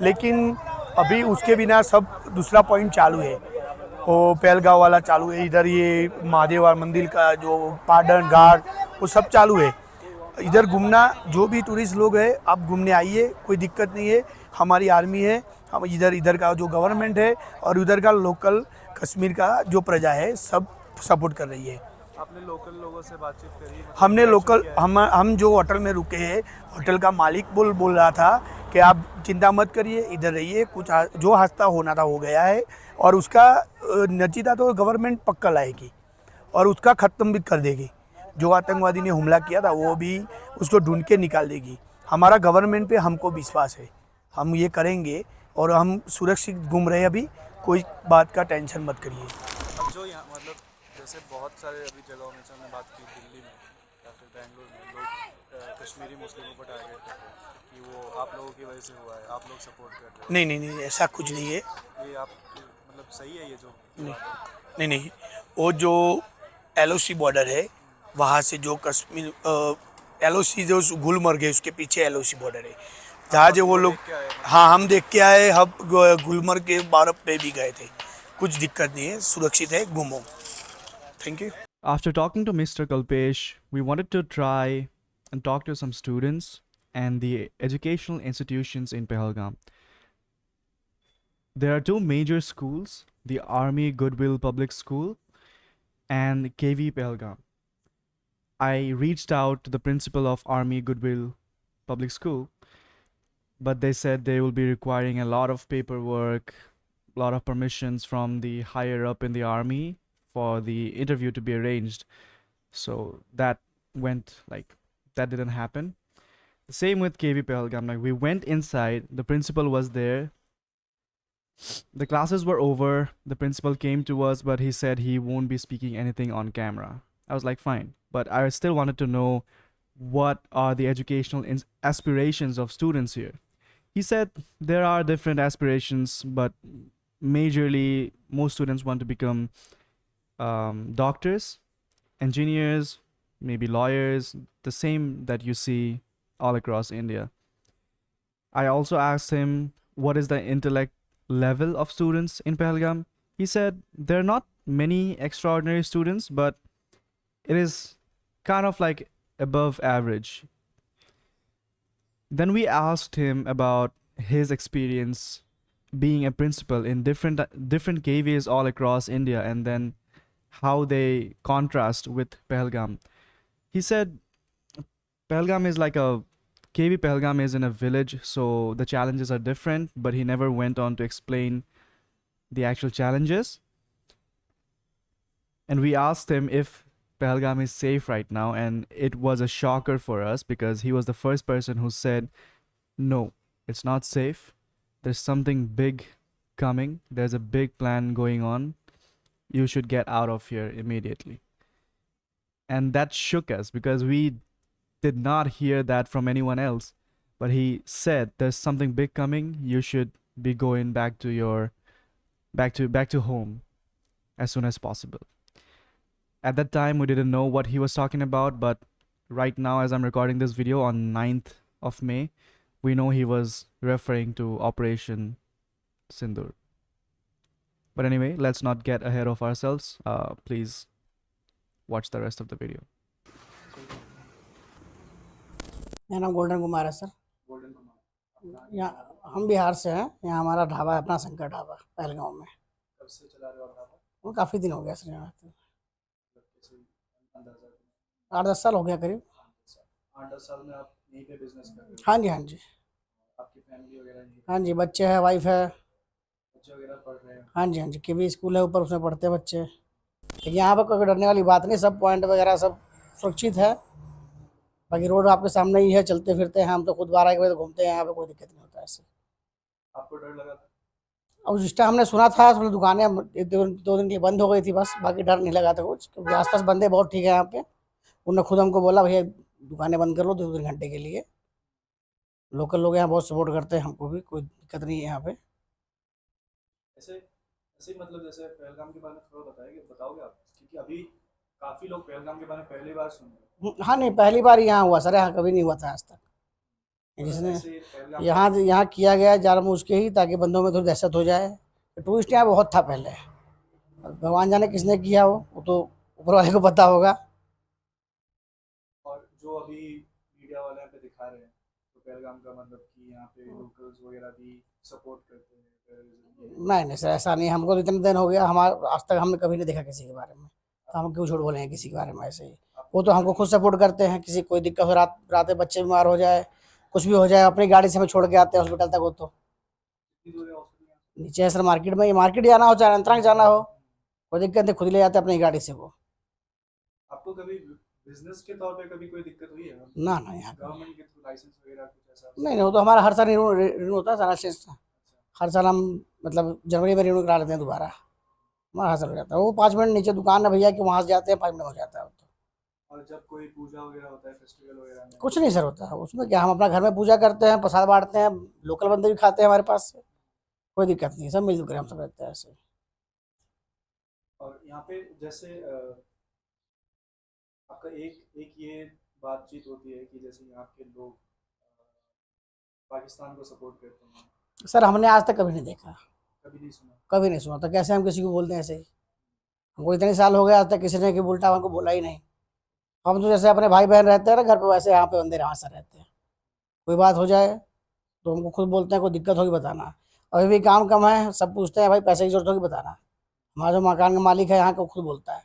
लेकिन अभी उसके बिना सब दूसरा पॉइंट चालू है। वो पहलगाम वाला चालू है, इधर ये महादेव मंदिर का जो पाडन घाट वो सब चालू है। इधर घूमना जो भी टूरिस्ट लोग हैं, आप घूमने आइए, कोई दिक्कत नहीं है। हमारी आर्मी है, हम इधर का जो गवर्नमेंट है और उधर का लोकल कश्मीर का जो प्रजा है सब सपोर्ट कर रही है। आपने लोकल लोगों से बातचीत करी? हमने लोकल हम जो होटल में रुके हैं, होटल का मालिक बोल रहा था कि आप चिंता मत करिए, इधर रहिए। कुछ जो हादसा होना था हो गया है और उसका नतीजा तो गवर्नमेंट पक्का लाएगी और उसका ख़त्म भी कर देगी। जो आतंकवादी ने हमला किया था वो भी उसको ढूंढ के निकाल देगी। हमारा गवर्नमेंट पे हमको विश्वास है, हम ये करेंगे और हम सुरक्षित घूम रहे हैं। अभी कोई बात का टेंशन मत करिए। अब जो यहाँ मतलब जैसे बहुत सारे अभी जगहों में से हमने बात की, दिल्ली में या फिर बेंगलोर में लोग कश्मीरी मुस्लिमों को टारगेट कर रहे हैं कि वो आप लोगों की वजह से हुआ है, आप लोग सपोर्ट कर रहे हो। नहीं, ऐसा कुछ नहीं है। ये आप मतलब सही है ये जो नहीं, वो जो LOC बॉर्डर है वहाँ से जो कश्मीर LOC जो गुलमर्ग है उसके पीछे LOC बॉर्डर है, जहाँ जो वो लोग। हाँ, हम देख के आए। हम गुलमर्ग के बर्फ पे भी गए थे, कुछ दिक्कत नहीं है, सुरक्षित है, घूमो। Thank you. After talking to Mr. Kalpesh, we wanted to try and talk to some students and the educational institutions in Pahalgam. There are two major schools, the Army Goodwill Public School and KV Pahalgam. I reached out to the principal of Army Goodwill Public School, but they said they will be requiring a lot of paperwork, a lot of permissions from the higher up in the army for the interview to be arranged. So that didn't happen. The same with KV Pahalgam. Like, we went inside, the principal was there, the classes were over, the principal came to us, but he said he won't be speaking anything on camera. I was like, fine, but I still wanted to know what are the educational aspirations of students here. He said there are different aspirations, but majorly most students want to become doctors, engineers, maybe lawyers, the same that you see all across India. I also asked him what is the intellect level of students in Pahalgam. He said there are not many extraordinary students, but it is kind of like above average. Then we asked him about his experience being a principal in different KVs all across India, and then how they contrast with Pahalgam. He said Pahalgam is like a KV Pahalgam is in a village, so the challenges are different, but he never went on to explain the actual challenges. And we asked him if Pahalgam is safe right now, and it was a shocker for us because he was the first person who said, no, it's not safe. There's something big coming. There's a big plan going on. You should get out of here immediately. And that shook us because we did not hear that from anyone else. But he said, there's something big coming. You should be going back to home as soon as possible. At that time, we didn't know what he was talking about, but right now, as I'm recording this video on 9th of May, we know he was referring to Operation Sindoor. But anyway, let's not get ahead of ourselves. Please watch the rest of the video. मेरा नाम golden Kumar है sir. Golden Kumar, यहाँ हम बिहार से हैं। यहाँ हमारा ढाबा है, अपना शंकर ढाबा पहलगांव में। कब से चला रहे हो आप ढाबा? वो काफ़ी दिन हो गया सर, यहाँ पे कैसे अंदाजा? 8-10 साल हो गया करीब। 8-10 साल में आप यहीं पे बिजनेस कर रहे हो? हाँ जी, हाँ जी, आपकी फैमिली वगैरह यहीं? हाँ जी, बच्चे हैं, वाइफ है। बच्चे वगैरह पढ़ रहे हैं? हाँ जी, हाँ जी, केवी स्कूल है ऊपर, उसमें पढ़ते हैं बच्चे। लेकिन यहाँ पर कोई डरने वाली बात नहीं, सब पॉइंट वगैरह सब सुरक्षित है। बाकी रोड आपके सामने ही है, चलते फिरते हैं हम तो खुद 12 बजे घूमते हैं यहाँ पे, कोई दिक्कत नहीं होता ऐसे। आपको डर लगा था? अब जिस टाइम हमने सुना था थोड़ी दुकानें 2 दिन के लिए बंद हो गई थी बस, बाकी डर नहीं लगा था कुछ, क्योंकि आसपास बंदे बहुत ठीक है यहाँ पे। उन्होंने खुद हमको बोला भैया दुकानें बंद कर लो 2-3 घंटे के लिए। लोकल लोग यहाँ बहुत सपोर्ट करते हैं हमको भी, कोई दिक्कत नहीं है यहाँ पे। ऐसे ऐसे मतलब जैसे पहलगाम के बारे में थोड़ा बताओगे आप, क्योंकि अभी काफ़ी लोग पहलगाम के बारे में पहली बार सुन रहे हैं। हाँ नहीं, पहली बार यहाँ हुआ सर, यहाँ कभी नहीं हुआ था आज तक। जिसने यहाँ किया गया जानबूझ के ही, ताकि बंदों में थोड़ी दहशत हो जाए। टूरिस्ट यहाँ बहुत था पहले, भगवान जाने किसने किया वो तो ऊपर वाले को पता होगा। और जो अभी मीडिया वाले यहाँ पे दिखा रहे हैं, तो पहलगाम का मतलब कि यहाँ पे लोकल्स वगैरह भी सपोर्ट करते हैं? नहीं सर, ऐसा नहीं। हमको तो इतने दिन हो गया, हमारा आज तक हमने कभी नहीं देखा किसी के बारे में, तो हम क्यों झूठ बोलेंगे किसी के बारे में। ऐसे ही वो तो हमको खुद सपोर्ट करते हैं। किसी कोई दिक्कत हो, रात में बच्चे बीमार हो जाए, कुछ भी हो जाए, अपनी गाड़ी से हमें छोड़ के आते हैं हॉस्पिटल तक। वो तो नीचे है सर, मार्केट में, मार्केट जाना हो चाहे अंतरांग जाना हो, कोई दिक्कत नहीं, खुद ले जाते हैं अपनी गाड़ी से। वो आपको कभी बिजनेस के तौर पे कभी कोई दिक्कत हुई है? ना यहाँ गवर्नमेंट के थ्रू लाइसेंस वगैरह कुछ ऐसा? नहीं, वो तो हमारा हर साल रिन्यू होता है सारा लाइसेंस। हर साल हम मतलब जनवरी में रिन्यू करा लेते हैं दोबारा, हमारा हर साल हो जाता है। वो 5 मिनट नीचे दुकान है भैया कि वहाँ से जाते हैं, 5 मिनट हो जाता है। वो तो और जब कोई पूजा वगैरह होता है, फेस्टिवल वगैरह में? कुछ नहीं सर होता है उसमें। क्या, हम अपना घर में पूजा करते हैं, प्रसाद बांटते हैं, लोकल बंदे भी खाते हैं हमारे पास से, कोई दिक्कत नहीं, सब मिलजुल कर हम सब रहते हैं ऐसे। और यहाँ पे जैसे आपका एक ये बातचीत होती है कि जैसे यहाँ के लोग पाकिस्तान को सपोर्ट करते हैं। सर हमने आज तक कभी नहीं देखा, कभी नहीं सुना? कभी नहीं सुना। तो कैसे हम किसी को बोलते हैं ऐसे ही? हमको इतने साल हो गए, आज तक किसी ने कि उल्टा हमको बोला ही नहीं। हम तो जैसे अपने भाई बहन रहते हैं ना घर पे, वैसे यहाँ पे बंदे यहाँ से रहते हैं। कोई बात हो जाए तो हमको खुद बोलते हैं, कोई दिक्कत होगी बताना। अभी भी काम कम है, सब पूछते हैं भाई पैसे की जरूरत होगी बताना। हमारा जो मकान का मालिक है यहाँ का खुद बोलता है,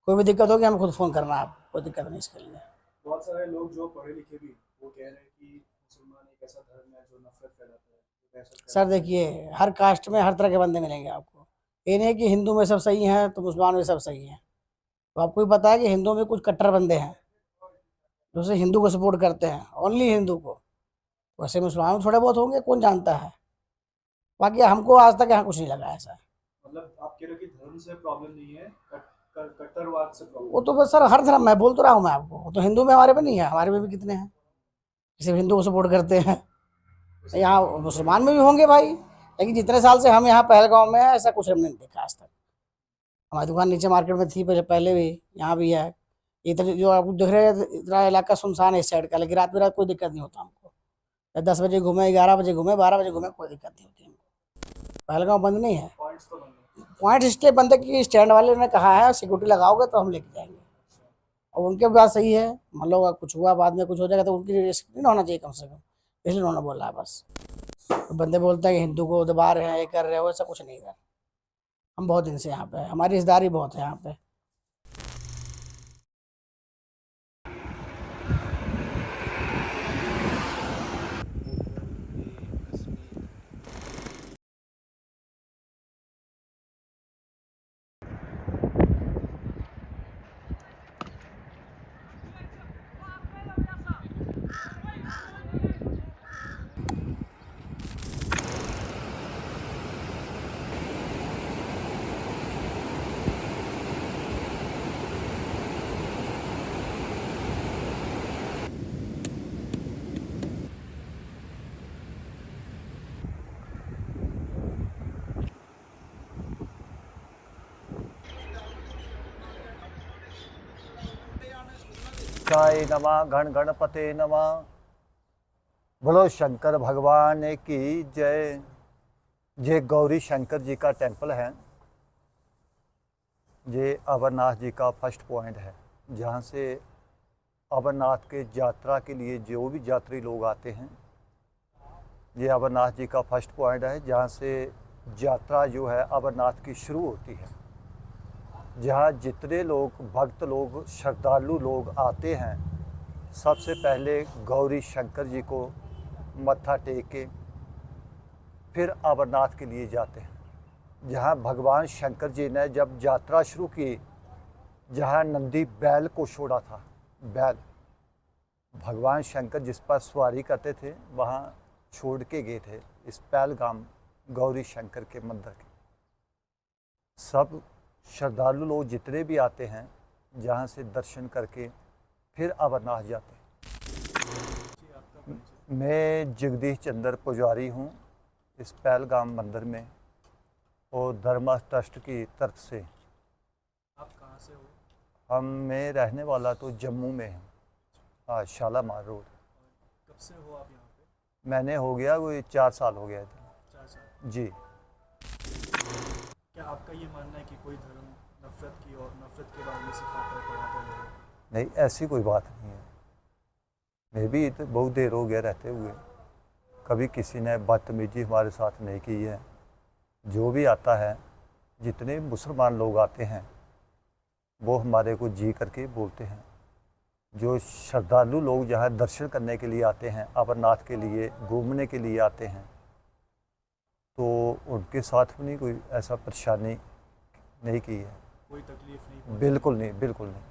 कोई भी दिक्कत होगी हमें खुद फ़ोन करना है, आप कोई दिक्कत नहीं इसके लिए। बहुत सारे लोग जो पढ़े लिखे भी वो कह रहे हैं कि मुसलमान एक ऐसा धर्म है जो नफरत फैलाता है। सर देखिए, हर कास्ट में हर तरह के बंदे मिलेंगे आपको। ये नहीं कि हिंदू में सब सही हैं तो मुसलमान में सब सही हैं। तो आपको भी पता है कि हिंदू में कुछ कट्टर बंदे हैं जो सिर्फ हिंदू को सपोर्ट करते हैं, ओनली हिंदू को। वैसे मुसलमान में थोड़े बहुत होंगे, कौन जानता है। बाकी हमको आज तक यहाँ कुछ नहीं लगा ऐसा। मतलब आप कह रहे हो कि धर्म से प्रॉब्लम नहीं है, कट्टरवाद से प्रॉब्लम? वो तो बस सर हर धर्म में बोल तो रहा हूँ मैं आपको। वो तो हिंदू में हमारे में नहीं है, हमारे में भी कितने हैं सिर्फ हिंदू को सपोर्ट करते हैं। यहाँ मुसलमान में भी होंगे भाई, लेकिन जितने साल से हम यहाँ पहलगांव में हैं ऐसा कुछ हमने नहीं देखा आज तक। हमारी दुकान नीचे मार्केट में थी पहले भी, यहाँ भी है। इधर जो आप देख रहे हैं इतना इलाका सुनसान है इस साइड का, लेकिन रात में कोई दिक्कत नहीं होता हमको। 10 बजे घूमे, 11 बजे घूमे, 12 बजे घूमे, कोई दिक्कत नहीं होती हमको। पहलगांव बंद नहीं है। पॉइंट्स तो बंद है? पॉइंट इसलिए बंद है कि स्टैंड वाले ने कहा है सिक्योरिटी लगाओगे तो हम लेके जाएंगे। और उनके बात सही है, मान लो अगर कुछ हुआ बाद में कुछ हो जाएगा तो उनकी रिस्क नहीं ना होना चाहिए कम से कम, इसलिए उन्होंने बोला है बस। तो बंदे बोलते हैं कि हिंदू को दबा रहे हैं, ये कर रहे हो, ऐसा कुछ नहीं है। हम बहुत दिन से यहाँ पे हैं, हमारी रिश्तेदारी बहुत है यहाँ पे। शिवाय नमः, गण गणपते नमः। बोलो शंकर भगवान की जय। ये गौरी शंकर जी का टेम्पल है, ये अमरनाथ जी का फर्स्ट पॉइंट है, जहाँ से अमरनाथ के यात्रा के लिए जो भी यात्री लोग आते हैं, ये अमरनाथ जी का फर्स्ट पॉइंट है, जहाँ से यात्रा जो है अमरनाथ की शुरू होती है। जहाँ जितने लोग भक्त लोग श्रद्धालु लोग आते हैं, सबसे पहले गौरी शंकर जी को मत्था टेक के फिर अमरनाथ के लिए जाते हैं। जहाँ भगवान शंकर जी ने जब यात्रा शुरू की, जहाँ नंदी बैल को छोड़ा था, बैल भगवान शंकर जिस पर सवारी करते थे, वहाँ छोड़ के गए थे इस पहलगाम गौरी शंकर के मंदिर के। सब श्रद्धालु लोग जितने भी आते हैं, जहाँ से दर्शन करके फिर अमरनाथ जाते हैं। मैं जगदीश चंद्र पुजारी हूँ इस पहलगाम मंदिर में, और धर्मा ट्रस्ट की तरफ से। आप कहाँ से हो? मैं रहने वाला तो जम्मू में हूँ, हाँ, शालामार रोड। कब से हो आप यहाँ पे? मैंने हो गया कोई 4 साल हो गया था। 4 साल। जी। क्या आपका ये मानना है कि कोई धर्म नफरत की और नफरत के बारे में सिखाता है, पढ़ाता है? नहीं, ऐसी कोई बात नहीं है। मैं भी तो बहुत देर हो गया रहते हुए, कभी किसी ने बदतमीजी हमारे साथ नहीं की है। जो भी आता है, जितने मुसलमान लोग आते हैं, वो हमारे को जी करके बोलते हैं। जो श्रद्धालु लोग जहाँ दर्शन करने के लिए आते हैं, अमरनाथ के लिए घूमने के लिए आते हैं, तो उनके साथ भी कोई ऐसा परेशानी नहीं की है। कोई तकलीफ नहीं? बिल्कुल नहीं, बिल्कुल नहीं।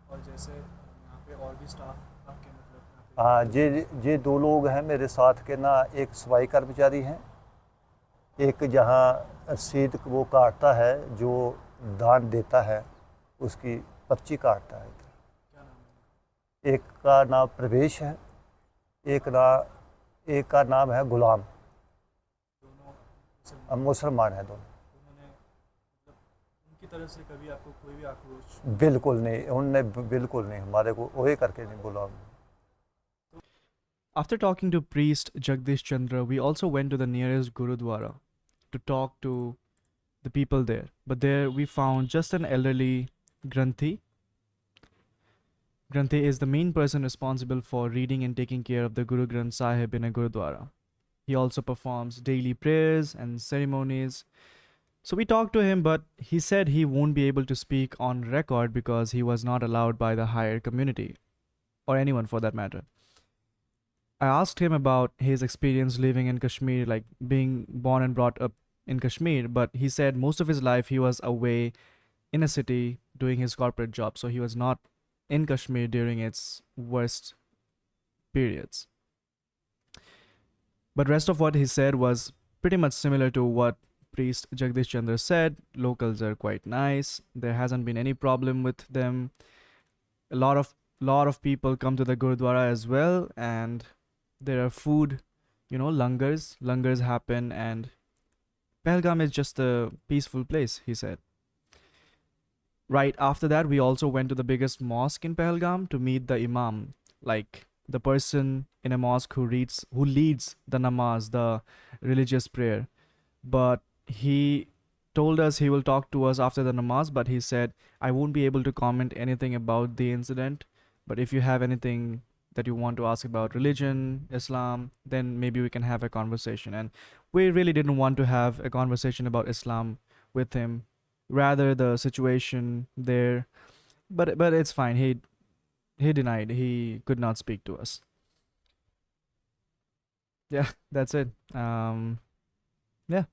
और जैसे यहाँ पे और भी स्टाफ आपके मतलब? हाँ, ये 2 लोग हैं मेरे साथ के ना, एक सफाई कर्मचारी हैं, एक जहाँ रसीद वो काटता है, जो दान देता है उसकी पर्ची काटता है। क्या नाम है? एक का नाम प्रवेश है, एक का नाम है गुलाम। दोनों मुसलमान है दोनों। उन्होंने मतलब उनकी तरफ से कभी आपको कोई भी आक्रोश? बिल्कुल नहीं, उनने बिल्कुल नहीं हमारे को ओए करके नहीं बोला। After talking to priest Jagdish Chandra, we also went to the nearest Gurudwara to talk to the people there. But there we found just an elderly Granthi. Granthi is the main person responsible for reading and taking care of the Guru Granth Sahib in a Gurudwara. He also performs daily prayers and ceremonies. So we talked to him, but he said he won't be able to speak on record because he was not allowed by the higher community, or anyone for that matter. I asked him about his experience living in Kashmir, like being born and brought up in Kashmir, but he said most of his life he was away in a city doing his corporate job, so he was not in Kashmir during its worst periods. But rest of what he said was pretty much similar to what priest Jagdish Chandra said. Locals are quite nice. There hasn't been any problem with them. A lot of people come to the Gurudwara as well, and there are food, langars happen, and Pahalgam is just a peaceful place, he said. Right after that, we also went to the biggest mosque in Pahalgam to meet the imam, like the person in a mosque who leads the namaz, the religious prayer. But he told us he will talk to us after the namaz, but he said, I won't be able to comment anything about the incident. But if you have anything that you want to ask about religion, Islam, then maybe we can have a conversation. And we really didn't want to have a conversation about Islam with him. Rather, the situation there. But it's fine. He denied. He could not speak to us. Yeah, that's it. Yeah.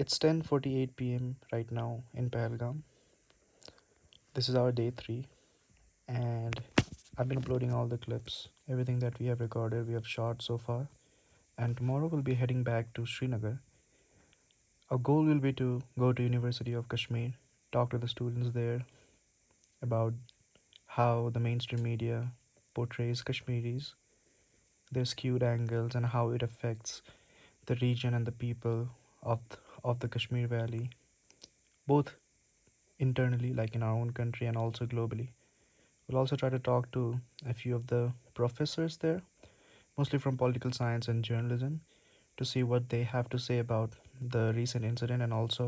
It's 10:48 p.m. right now in Pahalgam. This is our day 3, and I've been uploading all the clips, everything that we have recorded, we have shot so far. And tomorrow we'll be heading back to Srinagar. Our goal will be to go to University of Kashmir, talk to the students there about how the mainstream media portrays Kashmiris, their skewed angles, and how it affects the region and the people of the Kashmir Valley, both internally, like in our own country, and also globally. We'll also try to talk to a few of the professors there, mostly from political science and journalism, to see what they have to say about the recent incident and also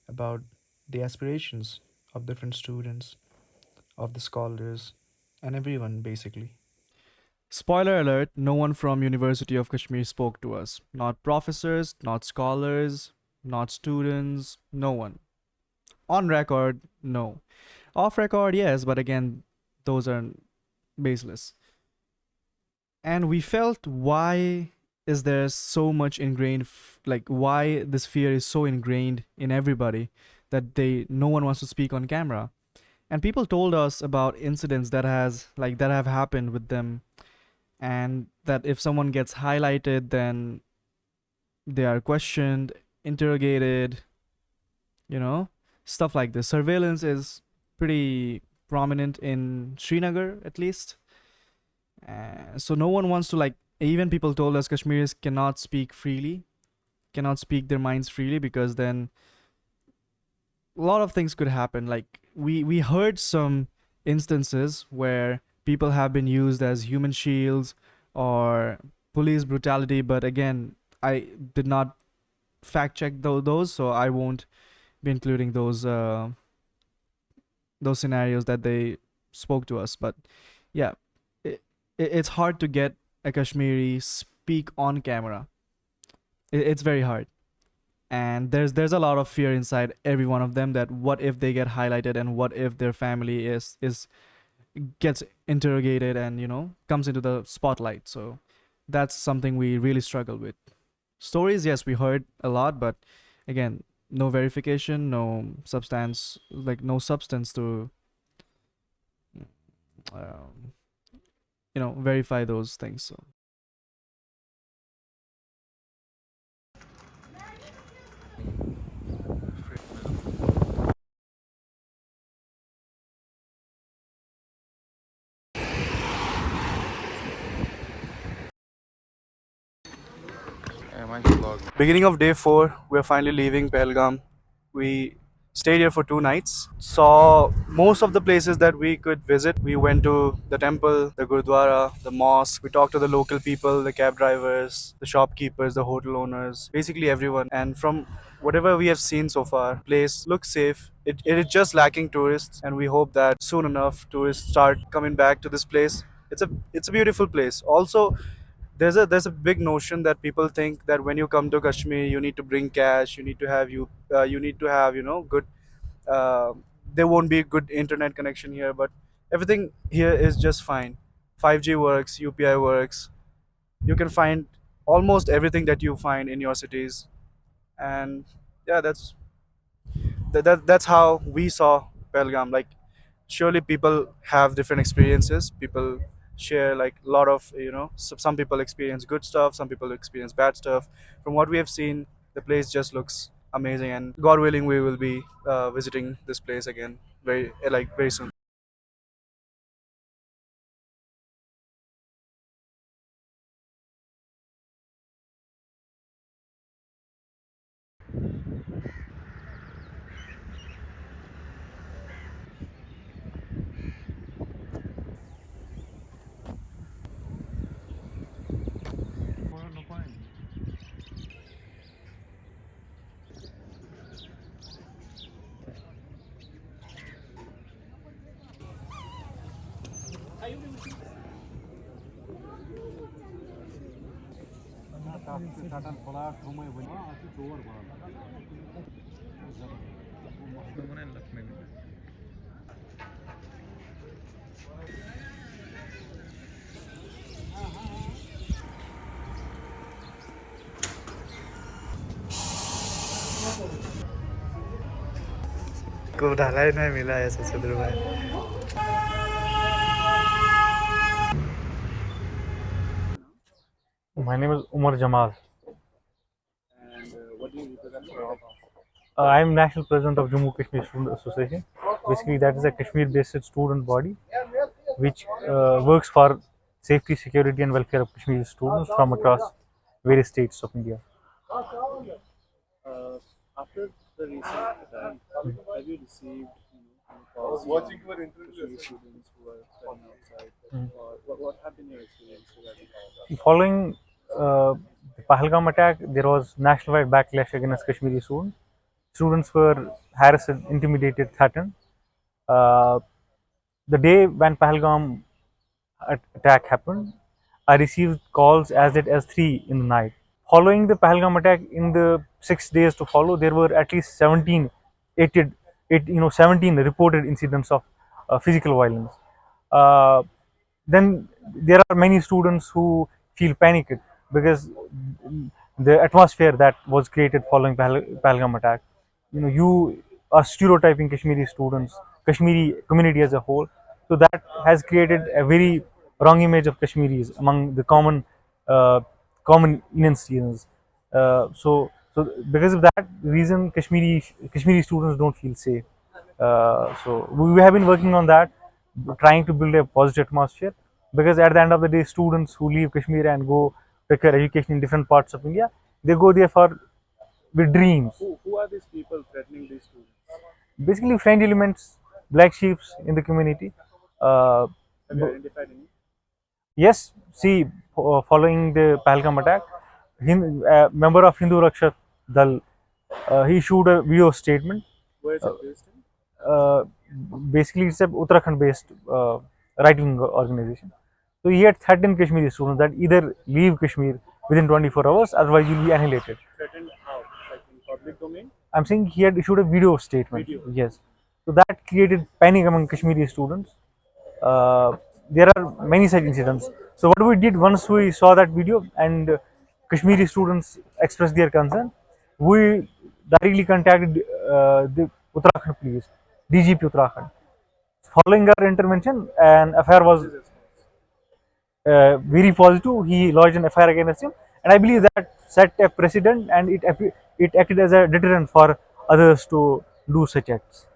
about the aspirations of different students, of the scholars, and everyone basically. Spoiler alert, no one from University of Kashmir spoke to us. Not professors, not scholars, not students, no one. On record, no. Off record, yes, but again, those are baseless. And we felt, why is there so much ingrained, like why this fear is so ingrained in everybody that no one wants to speak on camera. And people told us about incidents that have happened with them, and that if someone gets highlighted, then they are questioned, interrogated, you know, stuff like this. Surveillance is pretty prominent in Srinagar, at least. So no one wants to, like, even people told us Kashmiris cannot speak freely, cannot speak their minds freely, because then a lot of things could happen. Like, we heard some instances where people have been used as human shields or police brutality, but again, I did not fact check those, so I won't be including those scenarios that they spoke to us. But yeah, it's hard to get a Kashmiri speak on camera. It's very hard, and there's a lot of fear inside every one of them, that what if they get highlighted, and what if their family is gets interrogated and comes into the spotlight. So that's something we really struggle with. Stories, yes, we heard a lot, but again, no verification, no substance to um, verify those things. So beginning of day 4, we're finally leaving Pahalgam. We stayed here for 2 nights, saw most of the places that we could visit. We went to the temple, the Gurdwara, the mosque. We talked to the local people, the cab drivers, the shopkeepers, the hotel owners, basically everyone. And from whatever we have seen so far, place looks safe. It is just lacking tourists, and we hope that soon enough tourists start coming back to this place. It's a beautiful place. Also, there's a big notion that people think that when you come to Kashmir, you need to bring cash, you need to have good. Uh, there won't be good internet connection here, but everything here is just fine. 5G works, UPI works. You can find almost everything that you find in your cities, and yeah, that's how we saw Pelgam. Like, surely people have different experiences. People share like a lot of some people experience good stuff, some people experience bad stuff. From what we have seen, the place just looks amazing, and God willing, we will be visiting this place again very soon. को ढाला ही नहीं मिला ऐसे चंद्र भाई. My name is Umar Jamal. And what do you represent for? I am National President of Jammu Kashmir Student Association. Basically, that is a Kashmir-based student body which works for safety, security, and welfare of Kashmiri students from across various states of India. After the recent attack, have you received calls from Kashmiri students who are studying outside? Or what have been your experience regarding that? Following the Pahalgam attack, there was nationwide backlash against Kashmiri students. Students were harassed, intimidated, threatened. The day when Pahalgam attack happened, I received calls as late as 3 in the night. Following the Pahalgam attack, in the 6 days to follow, there were at least 17, 17 reported incidents of physical violence. Then there are many students who feel panicked because the atmosphere that was created following Pahalgam attack. You are stereotyping Kashmiri students, Kashmiri community as a whole. So that has created a very wrong image of Kashmiris among the common Indian citizens. So because of that reason, Kashmiri students don't feel safe. So we have been working on that, trying to build a positive atmosphere. Because at the end of the day, students who leave Kashmir and go take their education in different parts of India, they go there for with dreams. Who are these people threatening these students? Basically, friend elements, black sheep in the community. Have you identified any? Yes, see, following the Pahalgam attack, a member of Hindu Rakshak Dal, he issued a video statement. Where is it based in? Basically, it's a Uttarakhand-based right-wing organization. So he had threatened Kashmiri students that either leave Kashmir within 24 hours, otherwise you'll be annihilated. Threatened how? Like in public domain? I'm saying he had issued a video statement. Video. Yes. So that created panic among Kashmiri students. There are many such incidents. So what we did once we saw that video and Kashmiri students expressed their concern, we directly contacted the Uttarakhand police, DGP Uttarakhand. Following our intervention, an affair was very positive. He lodged an FIR against him, and I believe that set a precedent and it acted as a deterrent for others to do such acts.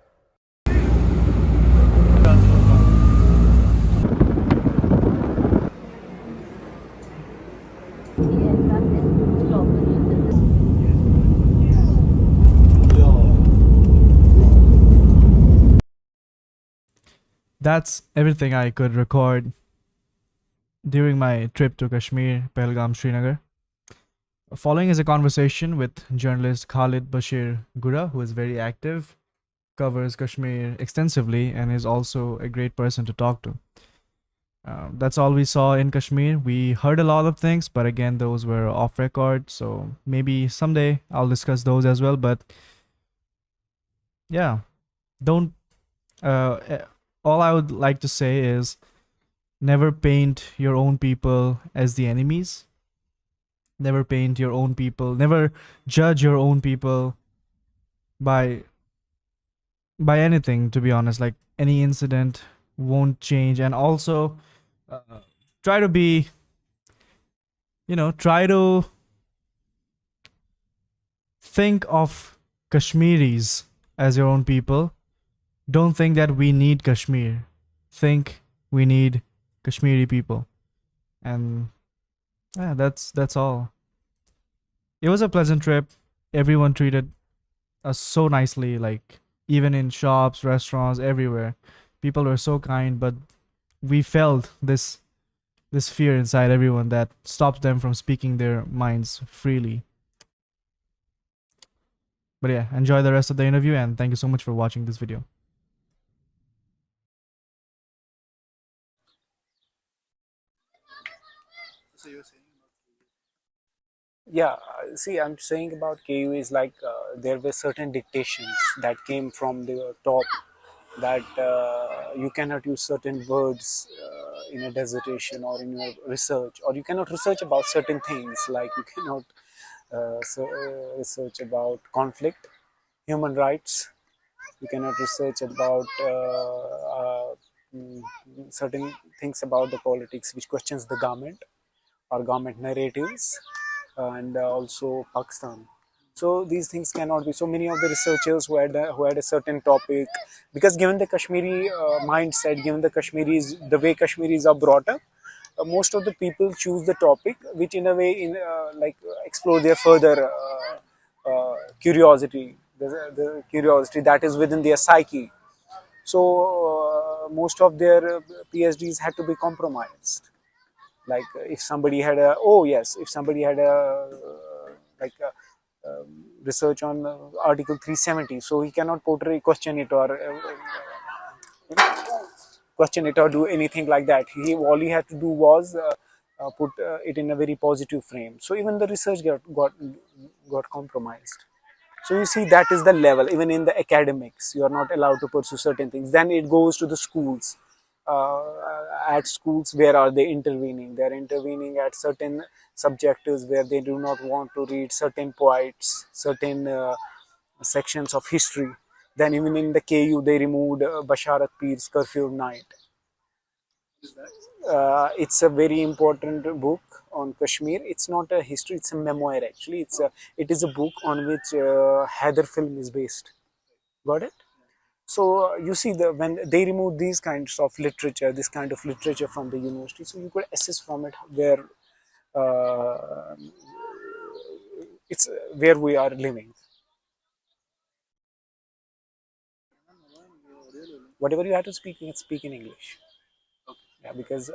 That's everything I could record during my trip to Kashmir, Pahalgam, Srinagar. Following is a conversation with journalist Khalid Bashir Gura, who is very active, covers Kashmir extensively, and is also a great person to talk to. That's all we saw in Kashmir. We heard a lot of things, but again, those were off record, so maybe someday I'll discuss those as well. But yeah, don't. All I would like to say is never paint your own people as the enemies. Never paint your own people. Never judge your own people by anything. To be honest, like any incident won't change, and also try to be, try to think of Kashmiris as your own people. Don't think that we need Kashmir. Think we need Kashmiri people. And yeah, that's all. It was a pleasant trip. Everyone treated us so nicely, like even in shops, restaurants, everywhere. People were so kind, but we felt this fear inside everyone that stopped them from speaking their minds freely. But yeah, enjoy the rest of the interview, and thank you so much for watching this video. So you're saying about Yeah, see, I'm saying about KU is like there were certain dictations that came from the top that you cannot use certain words in a dissertation or in your research, or you cannot research about certain things, like you cannot research about conflict, human rights, you cannot research about mm, certain things about the politics which questions the government or government narratives, and also Pakistan. So these things cannot be. So many of the researchers who had a certain topic, because given the Kashmiri mindset, given the Kashmiris, the way Kashmiris are brought up, most of the people choose the topic which, in a way, explore their further curiosity, the curiosity that is within their psyche. So most of their PhDs had to be compromised. Like if somebody had a if somebody had a like a, research on article 370, so he cannot portray, question it or do anything like that. He all he had to do was put it in a very positive frame. So even the research got compromised. So you see, that is the level. Even in the academics, you are not allowed to pursue certain things. Then it goes to the schools. At schools, where are they intervening? They are intervening at certain subjectives where they do not want to read certain poets, certain sections of history. Then even in the KU, they removed Basharat Peer's Curfew of Night. It's a very important book on Kashmir. It's not a history; it's a memoir. Actually, it is a book on which Haider film is based. Got it? So you see, when they remove these kinds of literature, this kind of literature from the university, so you could assess from it where uh, it's where we are living. Whatever you have to speak, you can speak in English. Yeah, because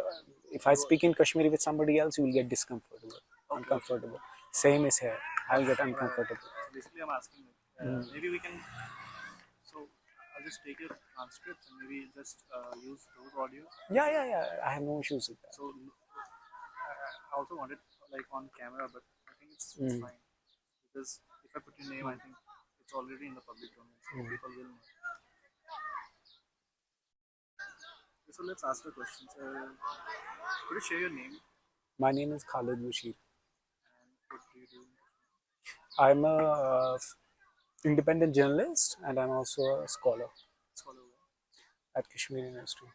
if I speak in Kashmiri with somebody else, you will get discomfortable, uncomfortable. Same is here. I will get uncomfortable. basically I'm asking maybe we can. So I'll just take your transcripts and maybe just use those audio. Yeah. I have no issues with that. So I also wanted like on camera, but I think it's fine because if I put your name, I think it's already in the public domain, so people will know. So let's ask the questions. Could you share your name My name is Khalid Bashir. and what do you do? I'm a independent journalist, and I'm also a scholar Scholar. at Kashmir University.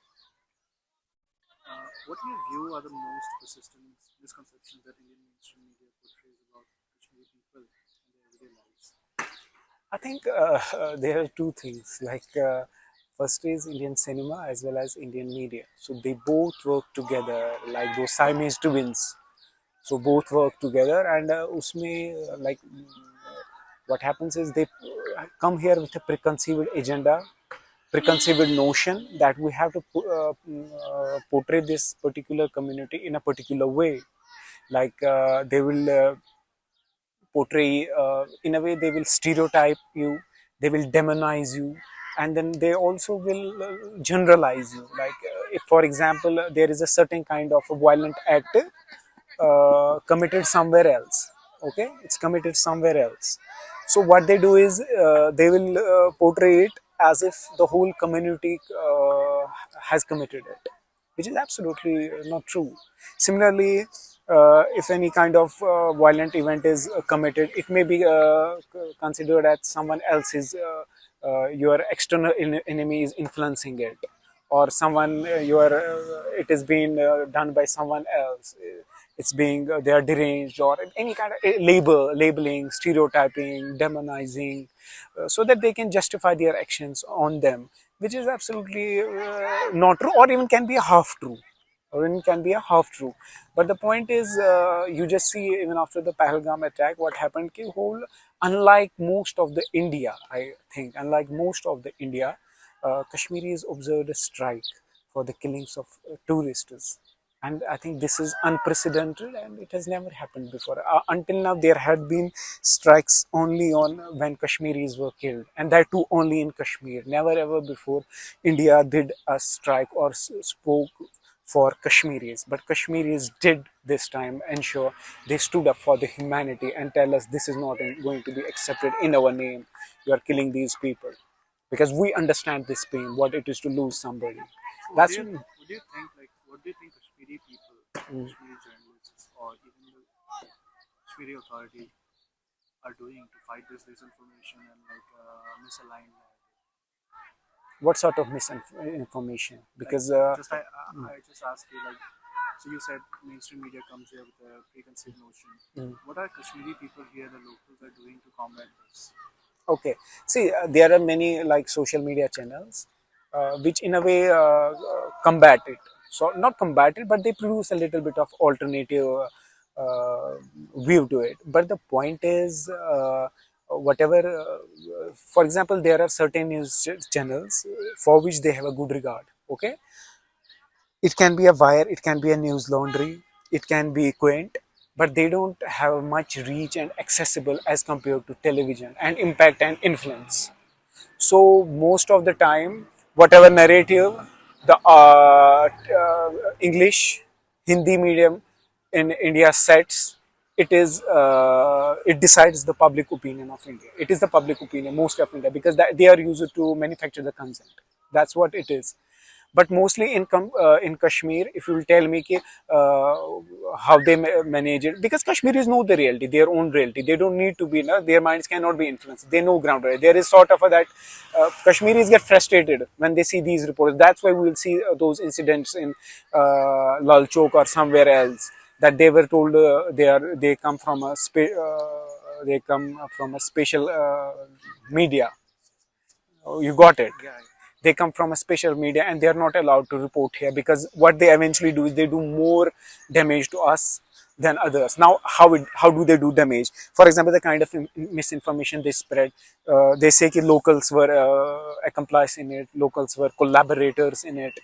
What in your view are the most persistent misconceptions that Indian mainstream media portrays about Kashmiri people and their everyday lives? I think there are two things. First is Indian cinema as well as Indian media. So they both work together, like those Siamese twins. So both work together, and what happens is they come here with a preconceived agenda, preconceived notion that we have to portray this particular community in a particular way. They will portray, in a way, they will stereotype you, they will demonize you, and then they also will generalize you. If, for example, there is a certain kind of a violent act committed somewhere else, okay, it's committed somewhere else, so what they do is they will portray it as if the whole community has committed it, which is absolutely not true. Similarly, if any kind of violent event is committed, it may be considered as someone else's, your external enemy is influencing it, or someone it is being done by someone else. It's being they are deranged, or any kind of labeling, stereotyping, demonizing, so that they can justify their actions on them, which is absolutely not true, or even can be a half true, or even can be a half true. But the point is, you just see, even after the Pahalgam attack, what happened. Unlike most of the India, I think, unlike most of the India, Kashmiris observed a strike for the killings of tourists. And I think this is unprecedented, and it has never happened before. Until now, there had been strikes only on when Kashmiris were killed, and that too only in Kashmir. Never ever before India did a strike or spoke for Kashmiris. But Kashmiris did this time ensure they stood up for the humanity and tell us this is not going to be accepted in our name. You are killing these people. Because we understand this pain, what it is to lose somebody. That's What do you think, like, what do you think Kashmiri people, Kashmiri journalists, or even the Kashmiri authority are doing to fight this disinformation and like misaligned narrative? what sort of misinformation? Because Like, I just asked you, like, so you said mainstream media comes here with a preconceived notion. What are Kashmiri people here, the locals, are doing to combat this? okay, see, there are many like social media channels which in a way combat it. So not combat it, but they produce a little bit of alternative uh, view to it. But the point is, whatever, for example, there are certain news channels for which they have a good regard. Okay, it can be a wire, it can be a news laundry, it can be quaint, but they don't have much reach and accessible as compared to television and impact and influence. So most of the time, whatever narrative the English, Hindi medium in India sets, it decides the public opinion of India. It is the public opinion most of India because they are used to manufacture the consent. That's what it is. But mostly in Kashmir, if you will tell me ki, how they manage it, because Kashmiris know the reality, their own reality. They don't need to be, their minds cannot be influenced. They know ground reality. There is sort of a that Kashmiris get frustrated when they see these reports. That's why we will see those incidents in Lal Chowk or somewhere else that they were told they come from a special media. You got it. Yeah. They come from a special media and they are not allowed to report here because what they eventually do is they do more damage to us than others. Now, how do they do damage? For example, the kind of misinformation they spread, they say that locals were accomplices in it, locals were collaborators in it.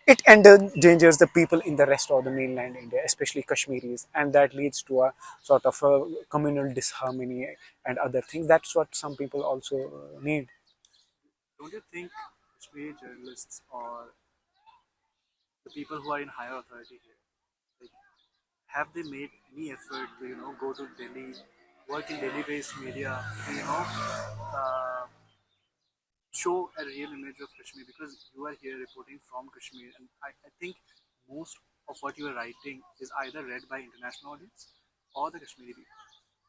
It endangers the people in the rest of the mainland India, especially Kashmiris, and that leads to a sort of a communal disharmony and other things. That's what some people also need. Don't you think Kashmiri journalists or the people who are in higher authority here, like, have they made any effort to go to Delhi, work in Delhi-based media, to show a real image of Kashmir? Because you are here reporting from Kashmir, and I think most of what you are writing is either read by international audience or the Kashmiri people.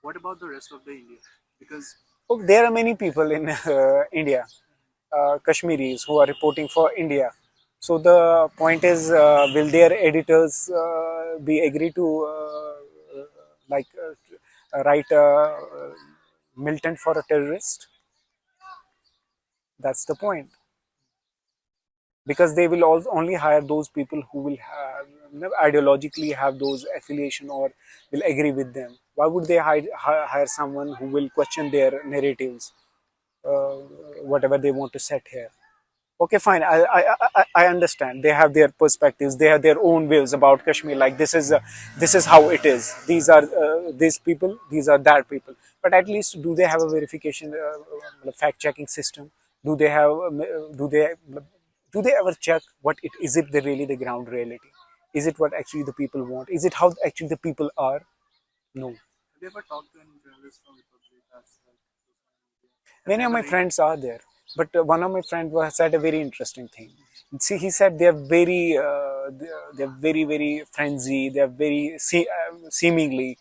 What about the rest of the India? Because There are many people in India, Kashmiris, who are reporting for India. So the point is, will their editors be agree to write militant for a terrorist? That's the point. Because they will also only hire those people who will ideologically have those affiliation or will agree with them. Why would they hire someone who will question their narratives, uh, whatever they want to set here? Okay, fine. I understand. They have their perspectives. They have their own views about Kashmir. Like this is how it is. These are these people. These are that people. But at least, do they have a verification, fact checking system? Do they have? Do they ever check what it is? It the really the ground reality? Is it what actually the people want? Is it how actually the people are? No. have you ever talked to any journalists from Republic that's like Many of my friends are there, but one of my friends said a very interesting thing. See, he said they're they're very very frenzy. They're very seemingly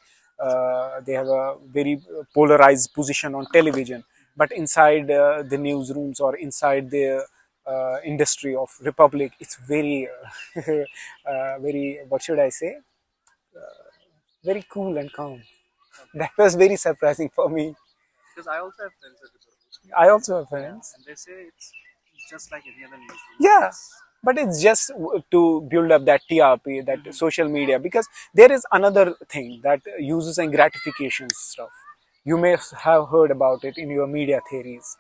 they have a very polarized position on television, but inside the newsrooms or inside the industry of Republic, it's very very, what should I say, very cool and calm. That was very surprising for me. because I also have friends at Republic. I also have friends. And they say it's just like any other newsroom. Yeah, but it's just to build up that TRP, that social media, because there is another thing that uses and gratification stuff. You may have heard about it in your media theories,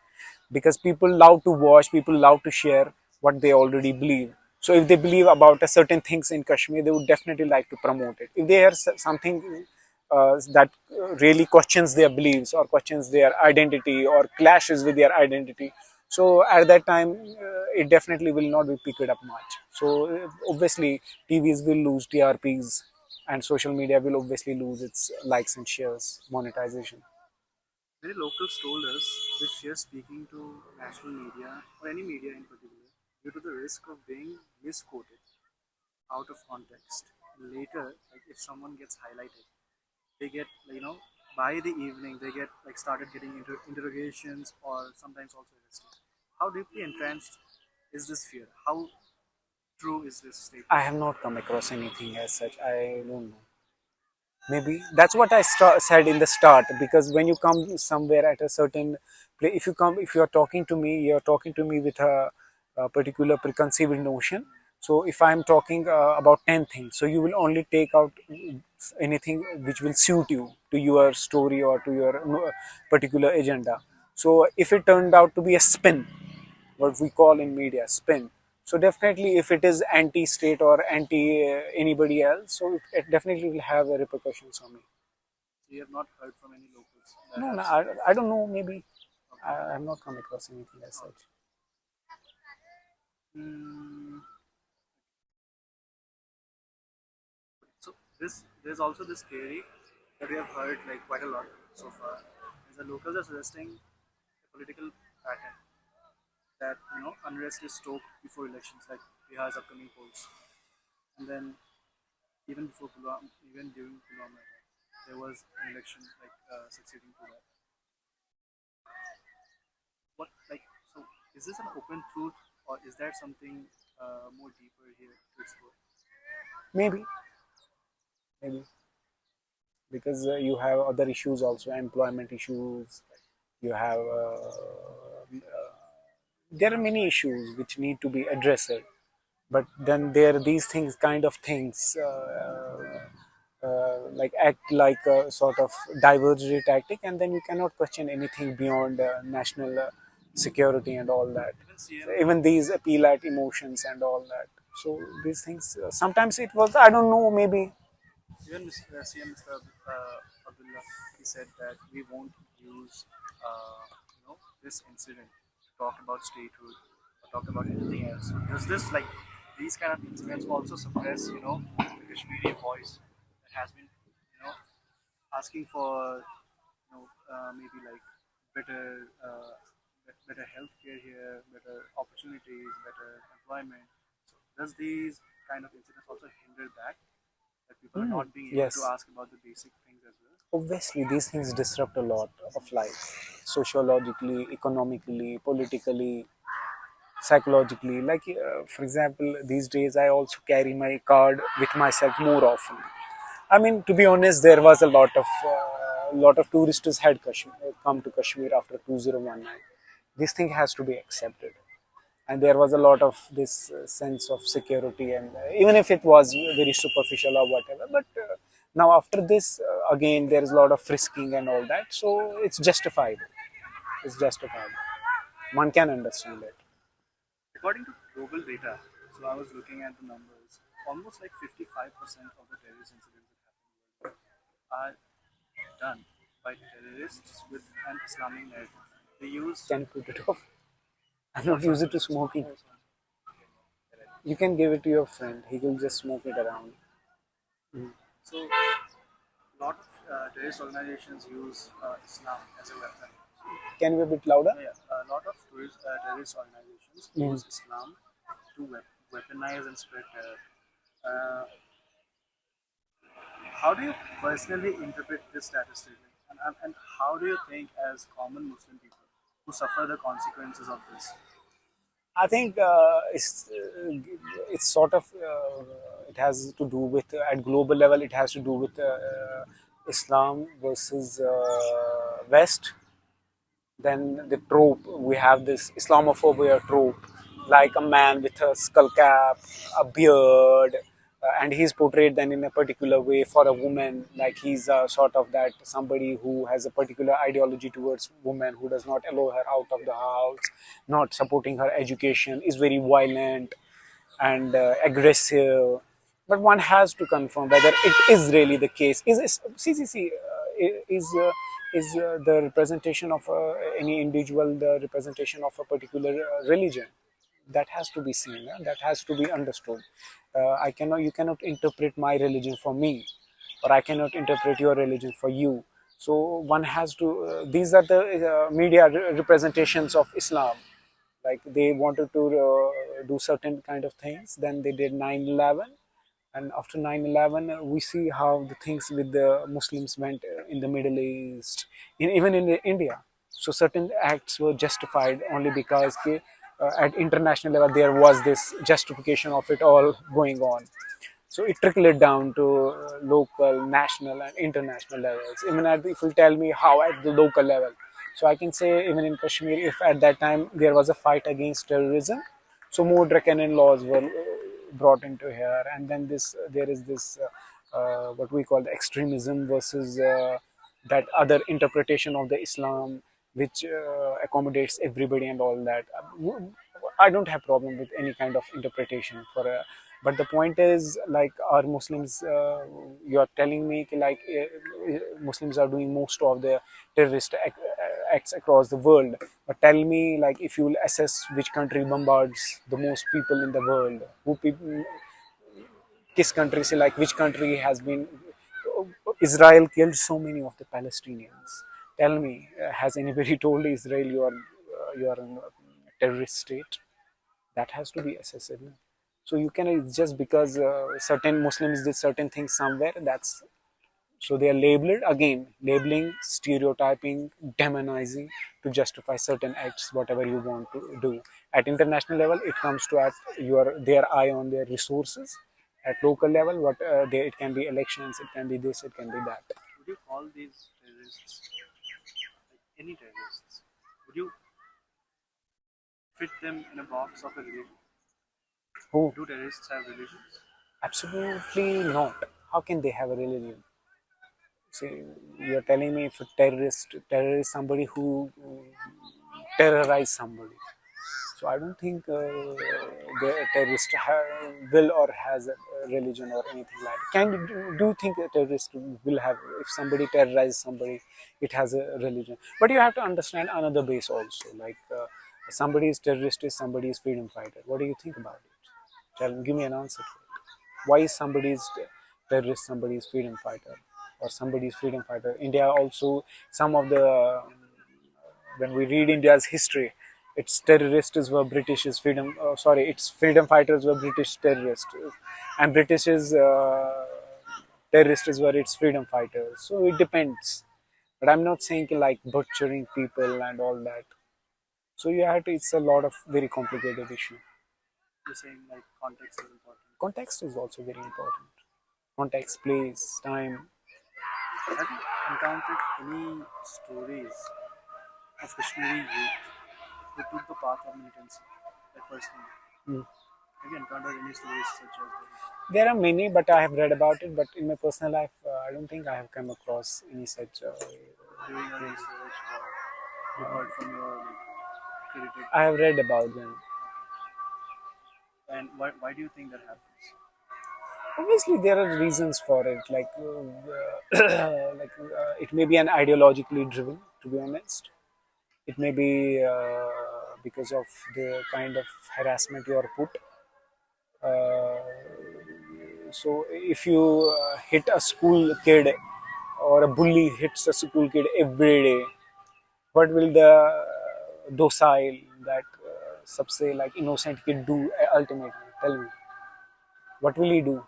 because people love to watch, people love to share what they already believe. So if they believe about a certain things in Kashmir, they would definitely like to promote it. If they hear something that really questions their beliefs or questions their identity or clashes with their identity, So at that time, it definitely will not be picked up much. So obviously, TVs will lose TRPs, and social media will obviously lose its likes and shares, monetization. Many locals told us they fear speaking to national media or any media in particular due to the risk of being misquoted out of context. Later, like if someone gets highlighted, they get by the evening they get started getting interrogations or sometimes also arrested. How deeply entrenched is this fear? How true is this statement? I have not come across anything as such. I don't know. Maybe that's what I said in the start, because when you come somewhere at a certain place, if you are talking to me, you're talking to me with a particular preconceived notion. So if I'm talking about 10 things, so you will only take out anything which will suit you to your story or to your particular agenda. So if it turned out to be a spin, what we call in media spin, so definitely if it is anti-state or anti anybody else, so it definitely will have a repercussions on me. So you have not heard from any locals that No, no, have I don't know, maybe I have not come across anything as such. Hmm. So there's also this theory that we have heard quite a lot so far. Is the locals are suggesting a political pattern that unrest is stoked before elections, like Bihar's upcoming polls, and then even before Pulwama, even during Pulwama attack, there was an election succeeding to that. What so? Is this an open truth, or is there something more deeper here to explore? Maybe, maybe because you have other issues also, employment issues. You have there are many issues which need to be addressed, but then there are these things, kind of things, like act like a sort of diversionary tactic, and then you cannot question anything beyond national security and all that. Even these appeal at emotions and all that. So these things, sometimes it was, I don't know, maybe. Even CM Mr. Abdullah, he said that we won't use this incident to talk about statehood or talk about anything else. Does this these kind of incidents also suppress the Kashmiri voice that has been asking for maybe better better healthcare here, better opportunities, better employment. So does these kind of incidents also hinder that people are not being able Yes. to ask about the basic things as well? Obviously, these things disrupt a lot of life, sociologically, economically, politically, psychologically. Like, for example, these days I also carry my card with myself more often. I mean, to be honest, there was a lot of tourists had come to Kashmir after 2019. This thing has to be accepted, and there was a lot of this sense of security, and even if it was very superficial or whatever, but now after this, again, there is a lot of frisking and all that, so it's justifiable. It's justifiable. One can understand it. According to global data, so I was looking at the numbers, almost 55% of the terrorist incidents that happen worldwide are done by terrorists with an Islamic narrative. They use. Can put it off. I'm not used to smoking. You can give it to your friend. He will just smoke it around. So, a lot of terrorist organizations use Islam as a weapon. Can you be a bit louder? Yeah, a lot of terrorist organizations use Islam to weaponize and spread terror. Uh, how do you personally interpret this status statement? And how do you think, as common Muslim people who suffer the consequences of this? I think it's sort of it has to do with at global level. It has to do with Islam versus West. Then the trope, we have this Islamophobia trope, like a man with a skull cap, a beard, and he's portrayed then in a particular way. For a woman, like he's sort of that somebody who has a particular ideology towards women, who does not allow her out of the house, not supporting her education, is very violent and aggressive. But one has to confirm whether it is really the case. Is is the representation of any individual, the representation of a particular religion. That has to be seen, that has to be understood. You cannot interpret my religion for me, or I cannot interpret your religion for you. So one has to, these are the media representations of Islam. Like they wanted to do certain kind of things, then they did 9/11, and after 9/11 we see how the things with the Muslims went in the Middle East, even in India. So certain acts were justified only because at international level there was this justification of it all going on. So it trickled down to local, national, and international levels. Even if you tell me how at the local level, so I can say even in Kashmir, if at that time there was a fight against terrorism, so more draconian laws were brought into here, and then there is this what we call the extremism versus that other interpretation of the Islam, which accommodates everybody and all that. I don't have problem with any kind of interpretation for a, but the point is, like, are Muslims, you are telling me like Muslims are doing most of the terrorist acts across the world, but tell me, like, if you will assess which country bombards the most people in the world, who people, किस country से, like which country has been, Israel killed so many of the Palestinians. Tell me, has anybody told Israel you are a terrorist state? That has to be assessed. No? So you can, just because certain Muslims did certain things somewhere, that's, so they are labeled, again labeling, stereotyping, demonizing to justify certain acts, whatever you want to do. At international level, it comes to at their eye on their resources. At local level, it can be elections, it can be this, it can be that. Would you call these terrorists, like any terrorists, would you fit them in a box of a religion? Who? Do terrorists have religions? Absolutely not. How can they have a religion? See, you are telling me if a terrorist is somebody who terrorize somebody. So I don't think the terrorist will or has a religion or anything like that. Do you think a terrorist will have, if somebody terrorizes somebody, it has a religion? But you have to understand another base also. Like somebody is terrorist, is somebody is freedom fighter. What do you think about it? Give me an answer to it. Why is somebody is terrorist, somebody is freedom fighter, or somebody is freedom fighter? India also, some of the when we read India's history, its terrorists were British's freedom. Its freedom fighters were British terrorists, and British's terrorists were its freedom fighters. So it depends. But I'm not saying like butchering people and all that. So you have to. It's a lot of very complicated issue. You're saying like context is important. Context is also very important. Context, place, time. Have you encountered any stories of Kashmiri youth who took the path of militancy, like personally? Mm. Have you encountered any stories such as that? There are many, but I have read about it. But in my personal life, I don't think I have come across any such. Doing your research or you heard from your credited? I have read about them. And why do you think that happens? Obviously, there are reasons for it. Like, it may be an ideologically driven. To be honest, it may be because of the kind of harassment you are put. So if you hit a school kid, or a bully hits a school kid every day, what will the docile, that सबसे like innocent kid do ultimately? Tell me, what will he do?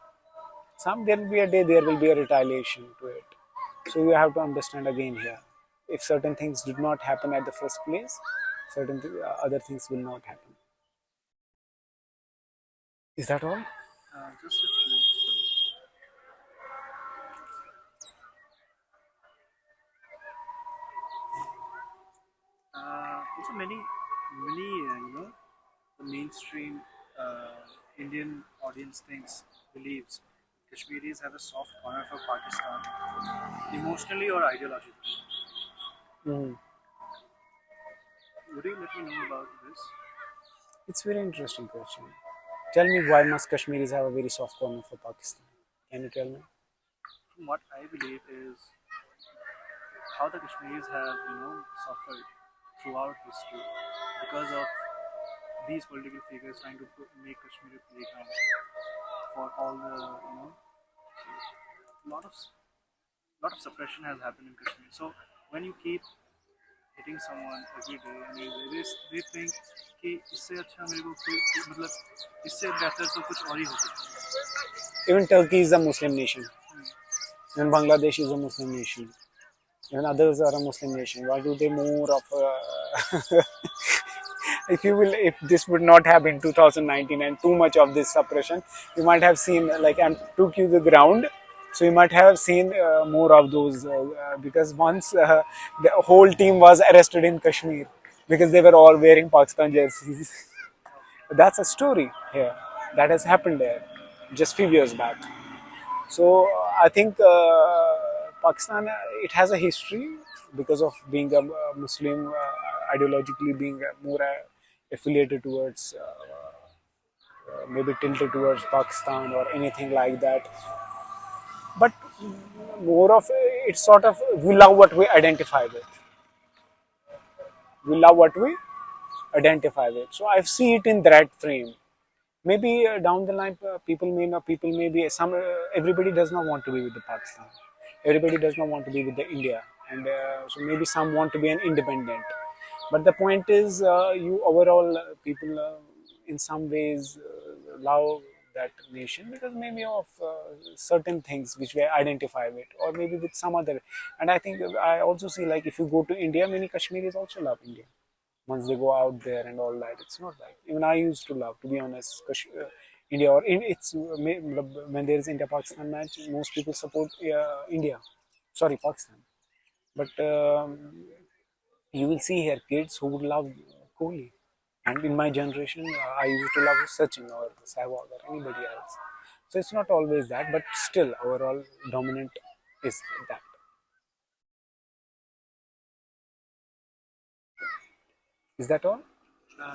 There will be a day, there will be a retaliation to it. So you have to understand again here, if certain things did not happen at the first place, certain other things will not happen. Is that all? Just a few. Also, many, the mainstream Indian audience believes Kashmiris have a soft corner for Pakistan, emotionally or ideologically. Mm. Would you let me know about this? It's a very interesting question. Tell me, why must Kashmiris have a very soft corner for Pakistan? Can you tell me? From what I believe is, how the Kashmiris have, suffered throughout history because of these political figures trying to make Kashmir a playground for all the, so lot of suppression has happened in Kashmir. So when you keep hitting someone every day and they think कि इससे अच्छा मेरे को मतलब इससे बेहतर तो कुछ और ही हो सकता है. Even Turkey is a Muslim nation. Even Bangladesh is a Muslim nation. Even others are a Muslim nation. Why do they more of if this would not have been 2019 and too much of this suppression, you might have seen, like, I took you to the ground, so you might have seen more of those because once the whole team was arrested in Kashmir because they were all wearing Pakistan jerseys. That's a story here that has happened there just few years back. So I think Pakistan, it has a history because of being a Muslim, ideologically being more affiliated towards, maybe tilted towards Pakistan or anything like that. But more of it's sort of, we love what we identify with. We love what we identify with. So I see it in that frame. Maybe down the line, people may be everybody does not want to be with the Pakistan. Everybody does not want to be with the India, and so maybe some want to be an independent. But the point is, you overall people in some ways love that nation because maybe of certain things which we identify with, or maybe with some other. And I think I also see, like, if you go to India, many Kashmiris also love India. Once they go out there and all that, it's not like, even I used to love, to be honest, India. Or when there is India-Pakistan match, most people support India. Sorry, Pakistan. But you will see here kids who would love Kohli. And in my generation, I used to love Sachin or Sehwag or anybody else. So it's not always that, but still, overall dominant is that. Is that all?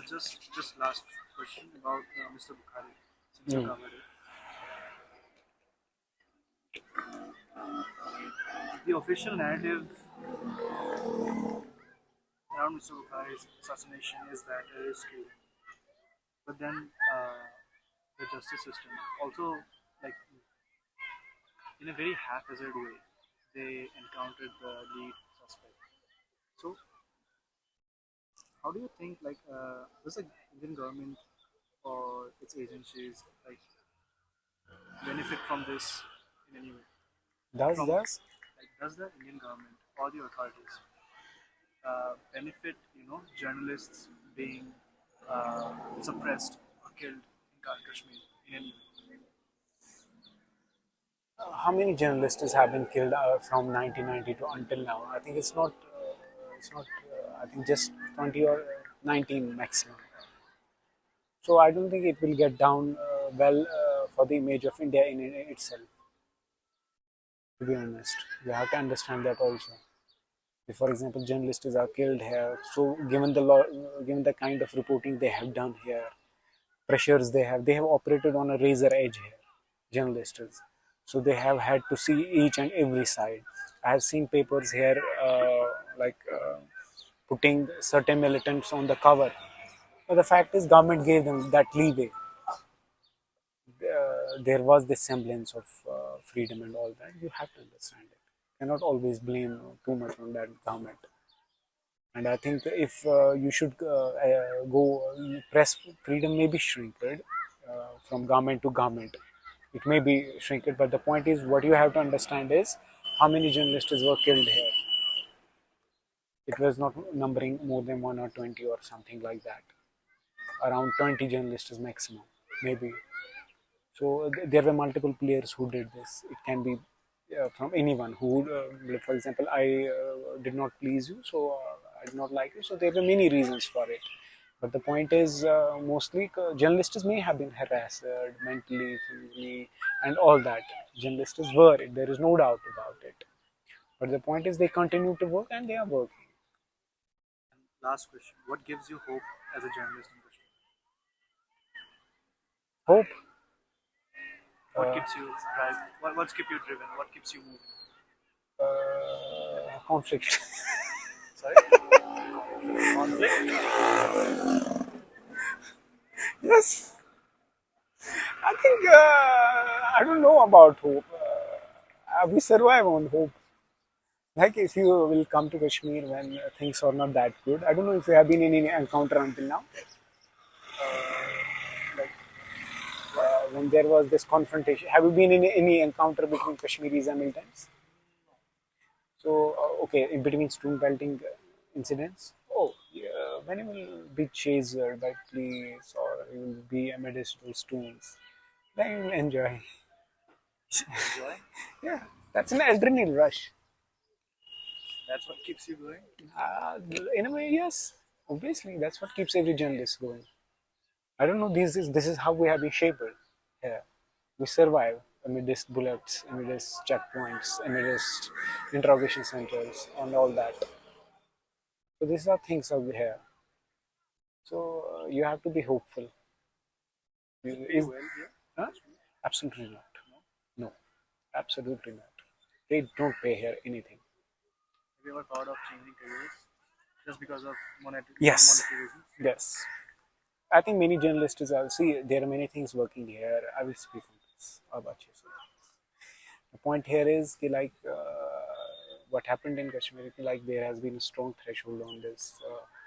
Just last question about Mr. Bukhari, since you covered it. The official narrative around Mr. Bukhari's assassination is that it is killed. But then the justice system also, like, in a very haphazard way, they encountered the lead suspect. So how do you think, like, does the Indian government or its agencies, like, benefit from this in any way? Does Does the Indian government or the authorities benefit, journalists being suppressed or killed in Kashmir in any way? How many journalists have been killed from 1990 to until now? I think it's not. I think just 20 or 19 maximum. So I don't think it will get down well for the image of India in itself. To be honest, you have to understand that also. If, for example, journalists are killed here, so given the law, given the kind of reporting they have done here, pressures they have operated on a razor edge here, journalists. So they have had to see each and every side. I have seen papers here putting certain militants on the cover. But the fact is, government gave them that leeway. There was this semblance of freedom and all that. You have to understand it. You cannot always blame too much on that government. And I think if you should go, press freedom may be shrinked from government to government. It may be shrinked, but the point is, what you have to understand is how many journalists were killed here. It was not numbering more than 1 or 20 or something like that. Around 20 journalists maximum, maybe. So there were multiple players who did this. It can be from anyone who, for example, I did not please you, so I did not like you. So there were many reasons for it. But the point is, mostly journalists may have been harassed mentally, physically, and all that. Journalists were. There is no doubt about it. But the point is, they continue to work and they are working. And last question: what gives you hope as a journalist in Kashmir? Hope. What keeps you drive? What's keep you driven? What keeps you moving? conflict. Sorry? Conflict? Yes. I think, I don't know about hope. We survive on hope. Like if you will come to Kashmir when things are not that good. I don't know if you have been in any encounter until now. When there was this confrontation. Have you been in any encounter between Kashmiris and militants? So, okay, in between stone belting incidents. Oh, yeah, when you will be chased by police or you will be amidst those stones, then you will enjoy. Enjoy? Yeah, that's an adrenaline rush. That's what keeps you going? In a way, yes. Obviously, that's what keeps every journalist going. I don't know. This is how we have been shaped. Yeah, we survive amidst bullets, amidst checkpoints, amidst interrogation centers, and all that. So these are things over here. So you have to be hopeful. Pay well here? Huh? Absolutely not. No, absolutely not. They don't pay here anything. Have you ever thought of changing careers just because of monetary Yes. reasons? Yes. I think many journalists are see there are many things working here. I will speak on this. How about you? The point here is like what happened in Kashmir. Like there has been a strong threshold on this